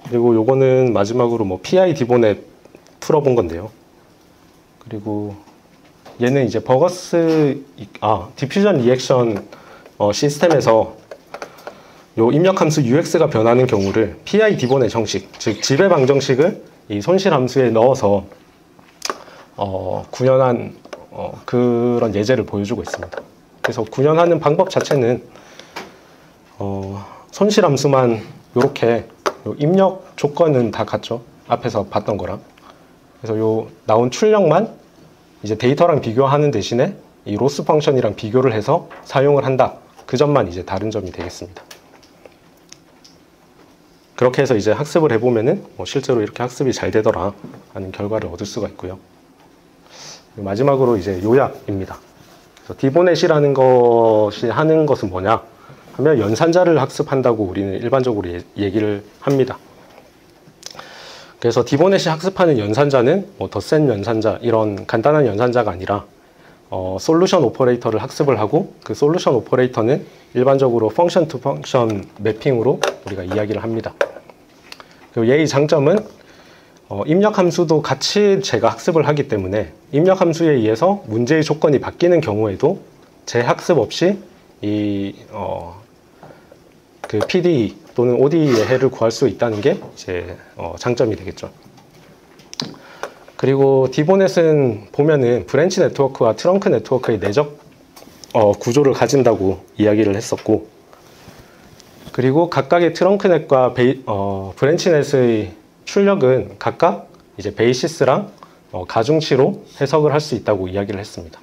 그리고 요거는 마지막으로 뭐 PI 디보넷 풀어본 건데요. 그리고 얘는 이제 디퓨전 리액션 시스템에서 요 입력함수 UX가 변하는 경우를 PI 디보넷 형식, 즉 지배 방정식을 이 손실 함수에 넣어서 구현한 그런 예제를 보여주고 있습니다. 그래서 구현하는 방법 자체는 손실 함수만 요렇게 요 입력 조건은 다 같죠. 앞에서 봤던 거랑. 그래서 요 나온 출력만 이제 데이터랑 비교하는 대신에 이 로스 펑션이랑 비교를 해서 사용을 한다. 그 점만 이제 다른 점이 되겠습니다. 그렇게 해서 이제 학습을 해보면은 실제로 이렇게 학습이 잘 되더라 하는 결과를 얻을 수가 있고요. 마지막으로 이제 요약입니다. 그래서 디보넷이라는 것이 하는 것은 뭐냐 하면 연산자를 학습한다고 우리는 일반적으로 얘기를 합니다. 그래서 디보넷이 학습하는 연산자는 뭐 덧셈 연산자 이런 간단한 연산자가 아니라 솔루션 오퍼레이터를 학습을 하고 그 솔루션 오퍼레이터는 일반적으로 펑션 투 펑션 매핑으로 우리가 이야기를 합니다. 그리고 얘의 장점은 입력 함수도 같이 제가 학습을 하기 때문에 입력 함수에 의해서 문제의 조건이 바뀌는 경우에도 재학습 없이 그 PDE 또는 ODE의 해를 구할 수 있다는 게 이제 장점이 되겠죠. 그리고 디보넷은 보면은 브랜치 네트워크와 트렁크 네트워크의 내적 구조를 가진다고 이야기를 했었고, 그리고 각각의 트렁크넷과 브랜치넷의 출력은 각각 이제 베이시스랑 가중치로 해석을 할 수 있다고 이야기를 했습니다.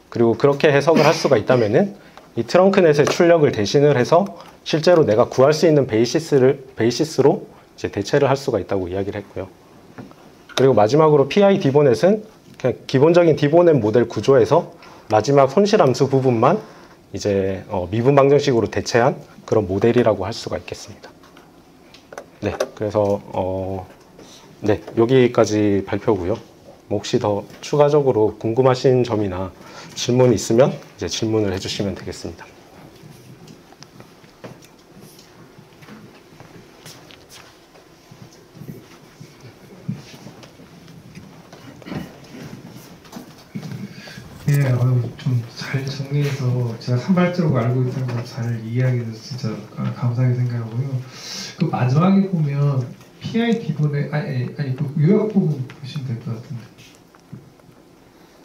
그리고 그렇게 해석을 할 수가 있다면은 이 트렁크넷의 출력을 대신을 해서 실제로 내가 구할 수 있는 베이시스로 이제 대체를 할 수가 있다고 이야기를 했고요. 그리고 마지막으로 PI 디보넷은 그냥 기본적인 디보넷 모델 구조에서 마지막 손실함수 부분만 이제 미분 방정식으로 대체한 그런 모델이라고 할 수가 있겠습니다. 네, 그래서 네, 여기까지 발표고요. 혹시 더 추가적으로 궁금하신 점이나 질문이 있으면 이제 질문을 해주시면 되겠습니다. 예, 좀 잘 정리해서 제가 산발적으로 알고 있던 걸 잘 이해하게 돼서 진짜 감사하게 생각하고요. 그 마지막에 보면 PI 기본에 아니 그 요약 부분 보시면 될 것 같은데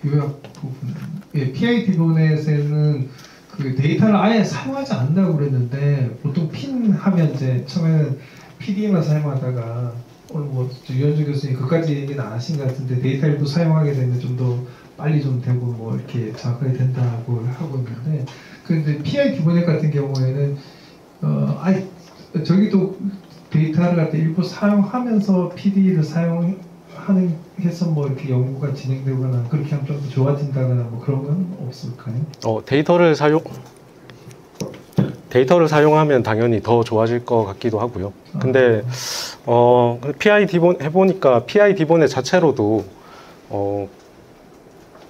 요약 부분 예, PI 기본에서는 그 데이터를 아예 사용하지 않는다고 그랬는데 보통 핀 하면 이제 처음에는 PD만 사용하다가 오늘 뭐 유현주 교수님 그까지 얘기는 안 하신 것 같은데 데이터 일부 사용하게 되면 좀 더 빨리 좀 되고 뭐 이렇게 정확하게 된다고 하고 있는데 근데 PI 기본액 같은 경우에는 저기도 데이터를 갖다 일부 사용하면서 PD를 사용하는 해서 뭐 이렇게 연구가 진행되거나 그렇게 하면 좀 더 좋아진다거나 뭐 그런 건 없을까요? 데이터를 사용하면 당연히 더 좋아질 것 같기도 하고요. 근데 PI 디본 해보니까 PI 디본의 자체로도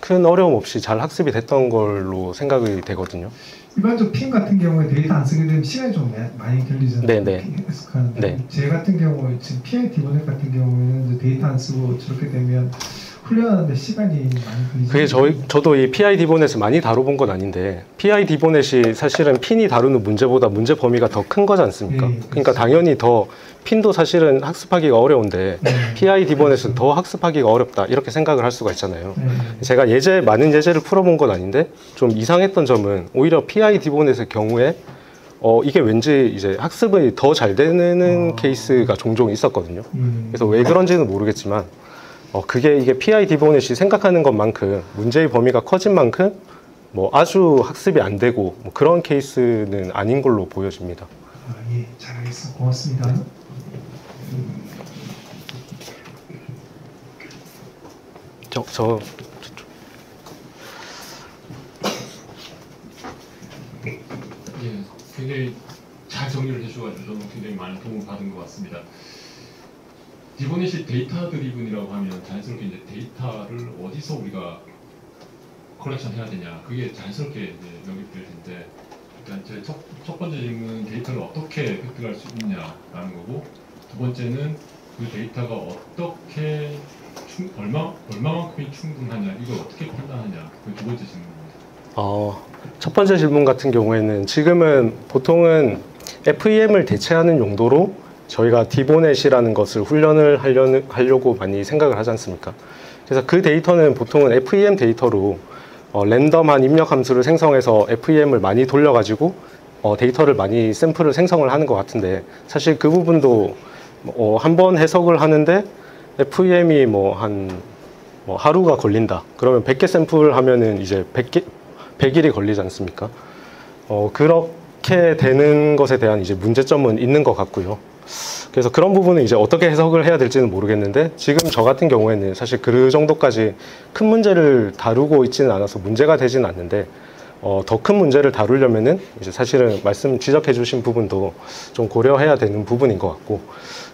큰 어려움 없이 잘 학습이 됐던 걸로 생각이 되거든요. 일반적으로 핀 같은 경우에 데이터 안 쓰게 되면 시간이 좀 많이 걸리잖아요. 네네. 네. 제 같은 경우에 지금 PI 디본액 같은 경우에는 데이터 안 쓰고 저렇게 되면 훈련하는데 시간이 많이 걸리죠. 그게 저도 이 PI 디보넷을 많이 다뤄본 건 아닌데 PI 디보넷이 사실은 핀이 다루는 문제보다 문제 범위가 더 큰 거지 않습니까? 네, 그러니까 당연히 더 핀도 사실은 학습하기가 어려운데 PI 디보넷은 더 학습하기가 어렵다 이렇게 생각을 할 수가 있잖아요. 제가 많은 예제를 풀어본 건 아닌데 좀 이상했던 점은 오히려 PI 디보넷의 경우에 이게 왠지 이제 학습이 더 잘 되는 케이스가 종종 있었거든요. 그래서 왜 그런지는 모르겠지만 이게 PI 디보넷이 생각하는 것만큼 문제의 범위가 커진 만큼 뭐 아주 학습이 안 되고 뭐 그런 케이스는 아닌 걸로 보여집니다. 예, 잘 알겠습니다. 고맙습니다. 예, 굉장히 잘 정리를 해주셔가지고 저는 굉장히 많은 도움을 받은 것 같습니다. 디보넷이 데이터 드리븐이라고 하면 자연스럽게 이제 데이터를 어디서 우리가 컬렉션 해야 되냐 그게 자연스럽게 이제 연결될 텐데 일단 제 첫 번째 질문은 데이터를 어떻게 획득할 수 있냐라는 거고 두 번째는 그 데이터가 어떻게 얼마만큼이 충분하냐 이걸 어떻게 판단하냐 그 두 번째 질문입니다. 첫 번째 질문 같은 경우에는 지금은 보통은 FEM을 대체하는 용도로 저희가 디보넷이라는 것을 훈련을 하려고 많이 생각을 하지 않습니까? 그래서 그 데이터는 보통은 FEM 데이터로 랜덤한 입력 함수를 생성해서 FEM을 많이 돌려가지고 데이터를 많이 샘플을 생성을 하는 것 같은데 사실 그 부분도 한 번 해석을 하는데 FEM이 하루가 걸린다. 그러면 100개 샘플 하면은 이제 100일이 걸리지 않습니까? 그렇게 되는 것에 대한 이제 문제점은 있는 것 같고요. 그래서 그런 부분은 이제 어떻게 해석을 해야 될지는 모르겠는데 지금 저 같은 경우에는 사실 그 정도까지 큰 문제를 다루고 있지는 않아서 문제가 되지는 않는데 더 큰 문제를 다루려면은 이제 사실은 말씀 지적해 주신 부분도 좀 고려해야 되는 부분인 것 같고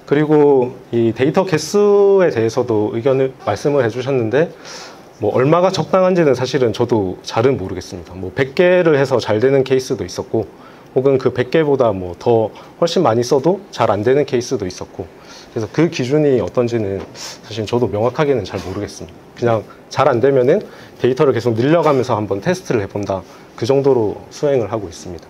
그리고 이 데이터 개수에 대해서도 말씀을 해주셨는데 뭐 얼마가 적당한지는 사실은 저도 잘은 모르겠습니다. 뭐 100개를 해서 잘 되는 케이스도 있었고 혹은 그 100개보다 뭐 더 훨씬 많이 써도 잘 안 되는 케이스도 있었고 그래서 그 기준이 어떤지는 사실 저도 명확하게는 잘 모르겠습니다. 그냥 잘 안 되면은 데이터를 계속 늘려가면서 한번 테스트를 해본다 그 정도로 수행을 하고 있습니다.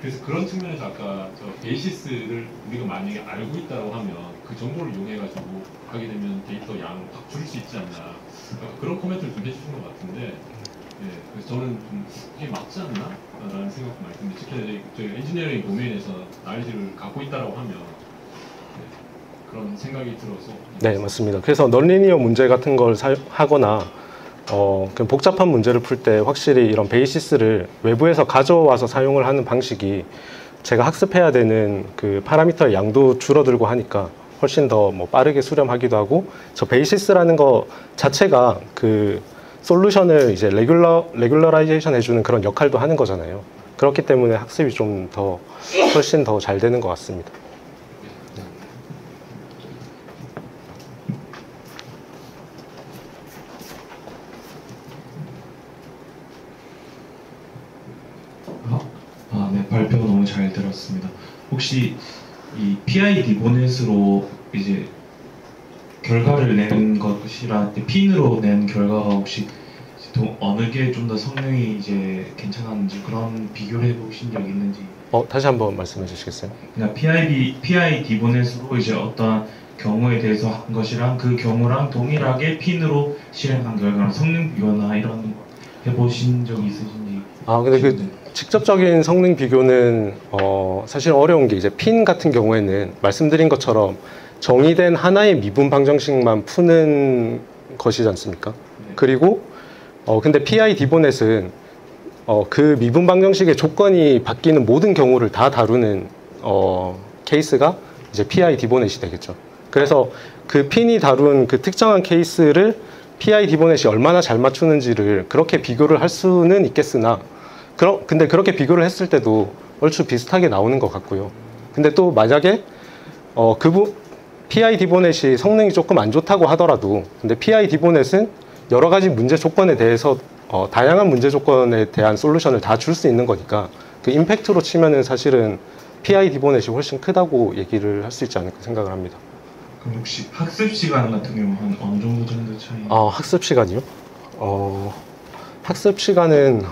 그래서 그런 측면에서 아까 저 베이시스를 우리가 만약에 알고 있다고 하면 그 정보를 이용해가지고 하게 되면 데이터 양을 확 줄일 수 있지 않나 그런 코멘트를 좀 해주신 것 같은데 예, 그래서 저는 좀 이게 맞지 않나? 라는 생각도 많이 드는데 특히 저희 엔지니어링 도메인에서 나이지를 갖고 있다고 하면 그런 생각이 들어서. 네, 맞습니다. 그래서 넌리니어 문제 같은 걸 하거나 그냥 복잡한 문제를 풀 때 확실히 이런 베이시스를 외부에서 가져와서 사용을 하는 방식이 제가 학습해야 되는 그 파라미터의 양도 줄어들고 하니까 훨씬 더 뭐 빠르게 수렴하기도 하고, 저 베이시스라는 거 자체가 그 솔루션을 이제 레귤러라이제이션 해주는 그런 역할도 하는 거잖아요. 그렇기 때문에 학습이 좀 더 훨씬 더 잘 되는 것 같습니다. 네, 발표 너무 잘 들었습니다. 혹시 이 PID-보넷으로 이제 결과를 내는 것이라 핀으로 낸 결과가 혹시 어느 게 좀 더 성능이 이제 괜찮았는지 그런 비교를 해보신 적이 있는지? 다시 한번 말씀해 주시겠어요? 그냥 PID-보넷으로 이제 어떤 경우에 대해서 한 것이랑 그 경우랑 동일하게 핀으로 실행한 결과랑 성능 비교나 이런 거 해보신 적이 있으신지? 근데 그 직접적인 성능 비교는 사실 어려운 게, 이제 핀 같은 경우에는 말씀드린 것처럼 정의된 하나의 미분 방정식만 푸는 것이지 않습니까? 네. 그리고 근데 PID-보넷은 그 미분 방정식의 조건이 바뀌는 모든 경우를 다 다루는 케이스가 이제 PID-보넷이 되겠죠. 그래서 그 핀이 다룬 그 특정한 케이스를 PID-보넷이 얼마나 잘 맞추는지를 그렇게 비교를 할 수는 있겠으나, 근데 그렇게 비교를 했을 때도 얼추 비슷하게 나오는 것 같고요. 근데 또 만약에 PID-보넷이 성능이 조금 안 좋다고 하더라도, 근데 PID-보넷은 여러 가지 문제 조건에 대해서 다양한 문제 조건에 대한 솔루션을 다 줄 수 있는 거니까, 그 임팩트로 치면은 사실은 PID-보넷이 훨씬 크다고 얘기를 할 수 있지 않을까 생각을 합니다. 그럼 혹시 학습 시간 같은 경우 한 어느 정도 차이? 학습 시간이요? 학습 시간은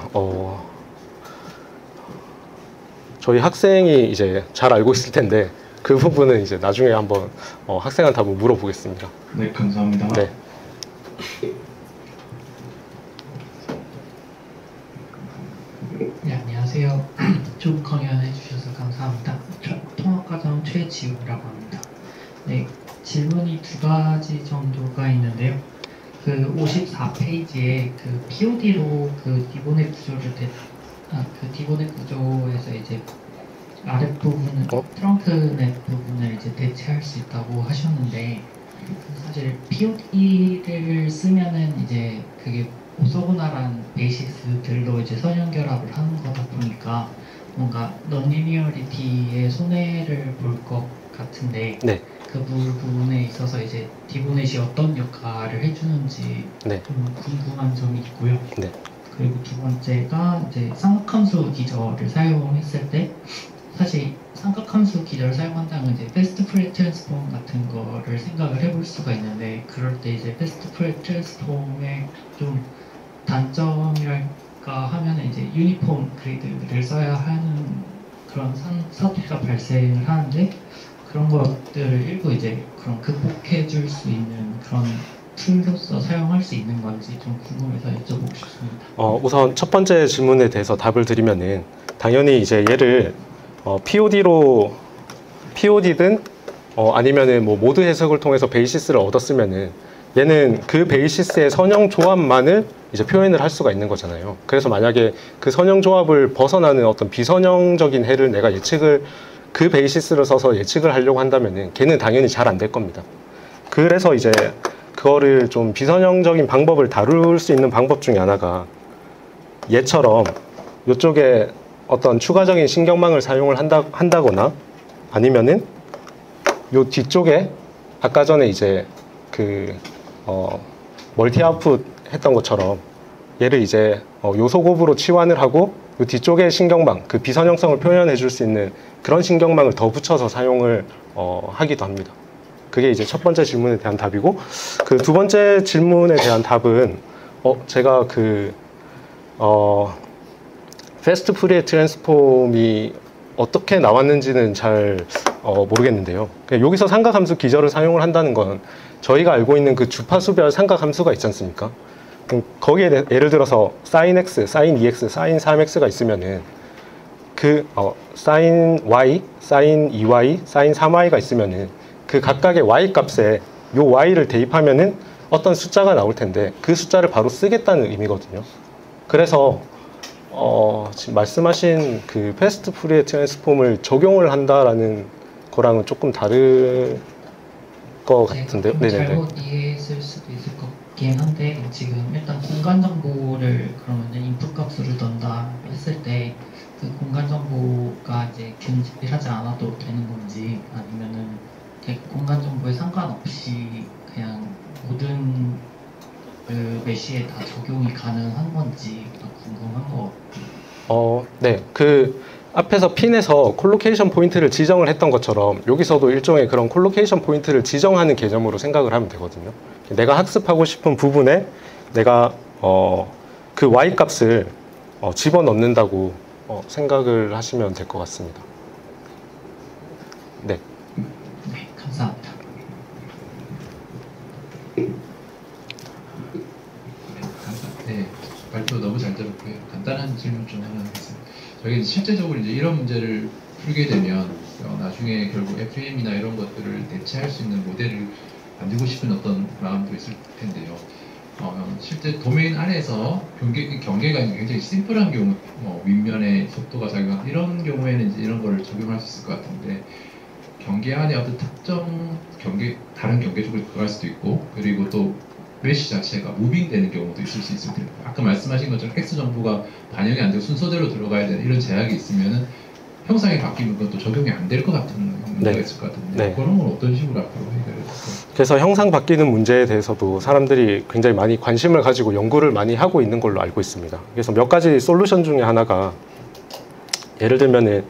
저희 학생이 이제 잘 알고 있을 텐데, 그 부분은 이제 나중에 한번 학생한테 한번 물어보겠습니다. 네, 감사합니다. 네. 네, 안녕하세요. 좋은 강연해 주셔서 감사합니다. 통합과정 최지우라고 합니다. 네, 질문이 두 가지 정도가 있는데요. 그 54페이지에 그 POD로 그 디보넷 구조를 그 디보넷 구조에서 이제 아랫부분은 트렁크넷 부분을 이제 대체할 수 있다고 하셨는데, 사실 POD를 쓰면은 이제 그게 오소고나란 베이시스들로 이제 선형 결합을 하는 거다 보니까 뭔가 넌리니어리티의 손해를 볼 것 같은데, 네. 그 부분에 있어서 이제 디보넷이 어떤 역할을 해주는지 네. 좀 궁금한 점이 있고요. 네. 그리고 두 번째가 이제 삼각함수 기저를 사용했을 때, 사실 삼각함수 기저를 사용한다면 이제 패스트 프레 트랜스폼 같은 거를 생각을 해볼 수가 있는데, 그럴 때 이제 패스트 프레 트랜스폼의 좀 단점이랄까 하면 이제 유니폼 그리드를 써야 하는 그런 사태가 발생을 하는데, 그런 것들을 일부 이제 그런 극복해 줄 수 있는 그런 툴로서 사용할 수 있는 건지 좀 궁금해서 여쭤보고 싶습니다. 우선 첫 번째 질문에 대해서 답을 드리면은, 당연히 이제 얘를 POD든 아니면은 뭐 모드 해석을 통해서 베이시스를 얻었으면은 얘는 그 베이시스의 선형 조합만을 이제 표현을 할 수가 있는 거잖아요. 그래서 만약에 그 선형 조합을 벗어나는 어떤 비선형적인 해를 내가 그 베이시스를 써서 예측을 하려고 한다면은 걔는 당연히 잘 안 될 겁니다. 그래서 이제 그거를 좀 비선형적인 방법을 다룰 수 있는 방법 중에 하나가, 얘처럼 이쪽에 어떤 추가적인 신경망을 사용을 한다거나, 아니면은 요 뒤쪽에 아까 전에 이제 그 멀티 아웃풋 했던 것처럼 얘를 이제 요소 곱으로 치환을 하고 요 뒤쪽에 신경망, 그 비선형성을 표현해 줄 수 있는 그런 신경망을 더 붙여서 사용을 하기도 합니다. 그게 이제 첫 번째 질문에 대한 답이고, 그 두 번째 질문에 대한 답은 제가 패스트 프레 트랜스폼이 어떻게 나왔는지는 잘 모르겠는데요. 여기서 삼각함수 기저를 사용을 한다는 건 저희가 알고 있는 그 주파수별 삼각함수가 있지 않습니까? 거기에 예를 들어서 sin x, sin 2x, sin 3x가 있으면은 sin y, sin 2y, sin 3y가 있으면은 그 각각의 y 값에 요 y를 대입하면은 어떤 숫자가 나올 텐데 그 숫자를 바로 쓰겠다는 의미거든요. 그래서 지금 말씀하신 그 패스트 푸리에 트랜스폼을 적용을 한다라는 거랑은 조금 다를 것 같은데요. 제가 네네네. 잘못 이해했을 수도 있을 것 같긴 한데 지금 일단 공간 정보를 그러면 인풋 값으로 넣는다 했을 때 그 공간 정보가 이제 견집하지 않아도 되는 건지 아니면은 공간 정보에 상관없이 그냥 모든 그 메시에 다 적용이 가능한 건지 궁금한 것 같아요. 네. 그 앞에서 핀에서 콜로케이션 포인트를 지정을 했던 것처럼 여기서도 일종의 그런 콜로케이션 포인트를 지정하는 개념으로 생각을 하면 되거든요. 내가 학습하고 싶은 부분에 내가 그 y 값을 집어넣는다고 생각을 하시면 될 것 같습니다. 네. 네, 감사합니다. 네, 발표 너무 잘 들었고요. 간단한 질문 좀 하나 하겠습니다. 저희 실제적으로 이제 이런 문제를 풀게 되면 나중에 결국 FEM이나 이런 것들을 대체할 수 있는 모델을 만들고 싶은 어떤 마음도 있을 텐데요. 실제 도메인 안에서 경계가 굉장히 심플한 경우, 윗면의 속도가 작용한 이런 경우에는 이제 이런 거를 적용할 수 있을 것 같은데 경계 안에 어떤 특정 다른 경계 쪽으로 들어갈 수도 있고 그리고 또 메시 자체가 무빙되는 경우도 있을 수 있을 텐데 아까 말씀하신 것처럼 X 정보가 반영이 안 되고 순서대로 들어가야 되는 이런 제약이 있으면은 형상이 바뀌면 그것도 적용이 안 될 것 같은 문제가 네. 있을 것 같은데 네. 그런 건 어떤 식으로 앞으로 해결할까요? 그래서 형상 바뀌는 문제에 대해서도 사람들이 굉장히 많이 관심을 가지고 연구를 많이 하고 있는 걸로 알고 있습니다. 그래서 몇 가지 솔루션 중에 하나가 예를 들면은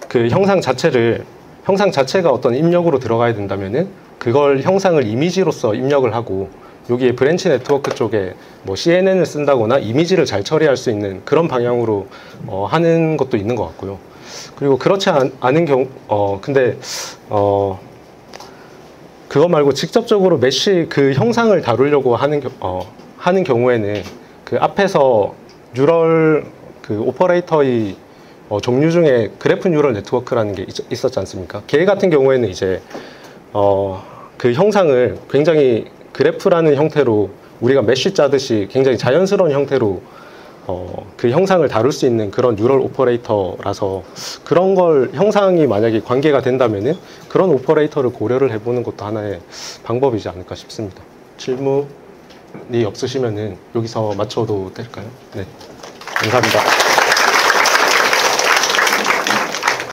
그 형상 자체가 어떤 입력으로 들어가야 된다면은 그걸 형상을 이미지로서 입력을 하고 여기에 브랜치 네트워크 쪽에 뭐 CNN을 쓴다거나 이미지를 잘 처리할 수 있는 그런 방향으로 하는 것도 있는 것 같고요. 그리고 그렇지 않은 경우 근데 그거 말고 직접적으로 메쉬 그 형상을 다루려고 하는 경우에는 그 앞에서 뉴럴 그 오퍼레이터의 종류 중에 그래프 뉴럴 네트워크라는 게 있었지 않습니까? 걔 같은 경우에는 이제 그 형상을 굉장히 그래프라는 형태로 우리가 메쉬 짜듯이 굉장히 자연스러운 형태로 그 형상을 다룰 수 있는 그런 뉴럴 오퍼레이터라서 그런 걸 형상이 만약에 관계가 된다면은 그런 오퍼레이터를 고려를 해보는 것도 하나의 방법이지 않을까 싶습니다. 질문이 없으시면은 여기서 마쳐도 될까요? 네, 감사합니다.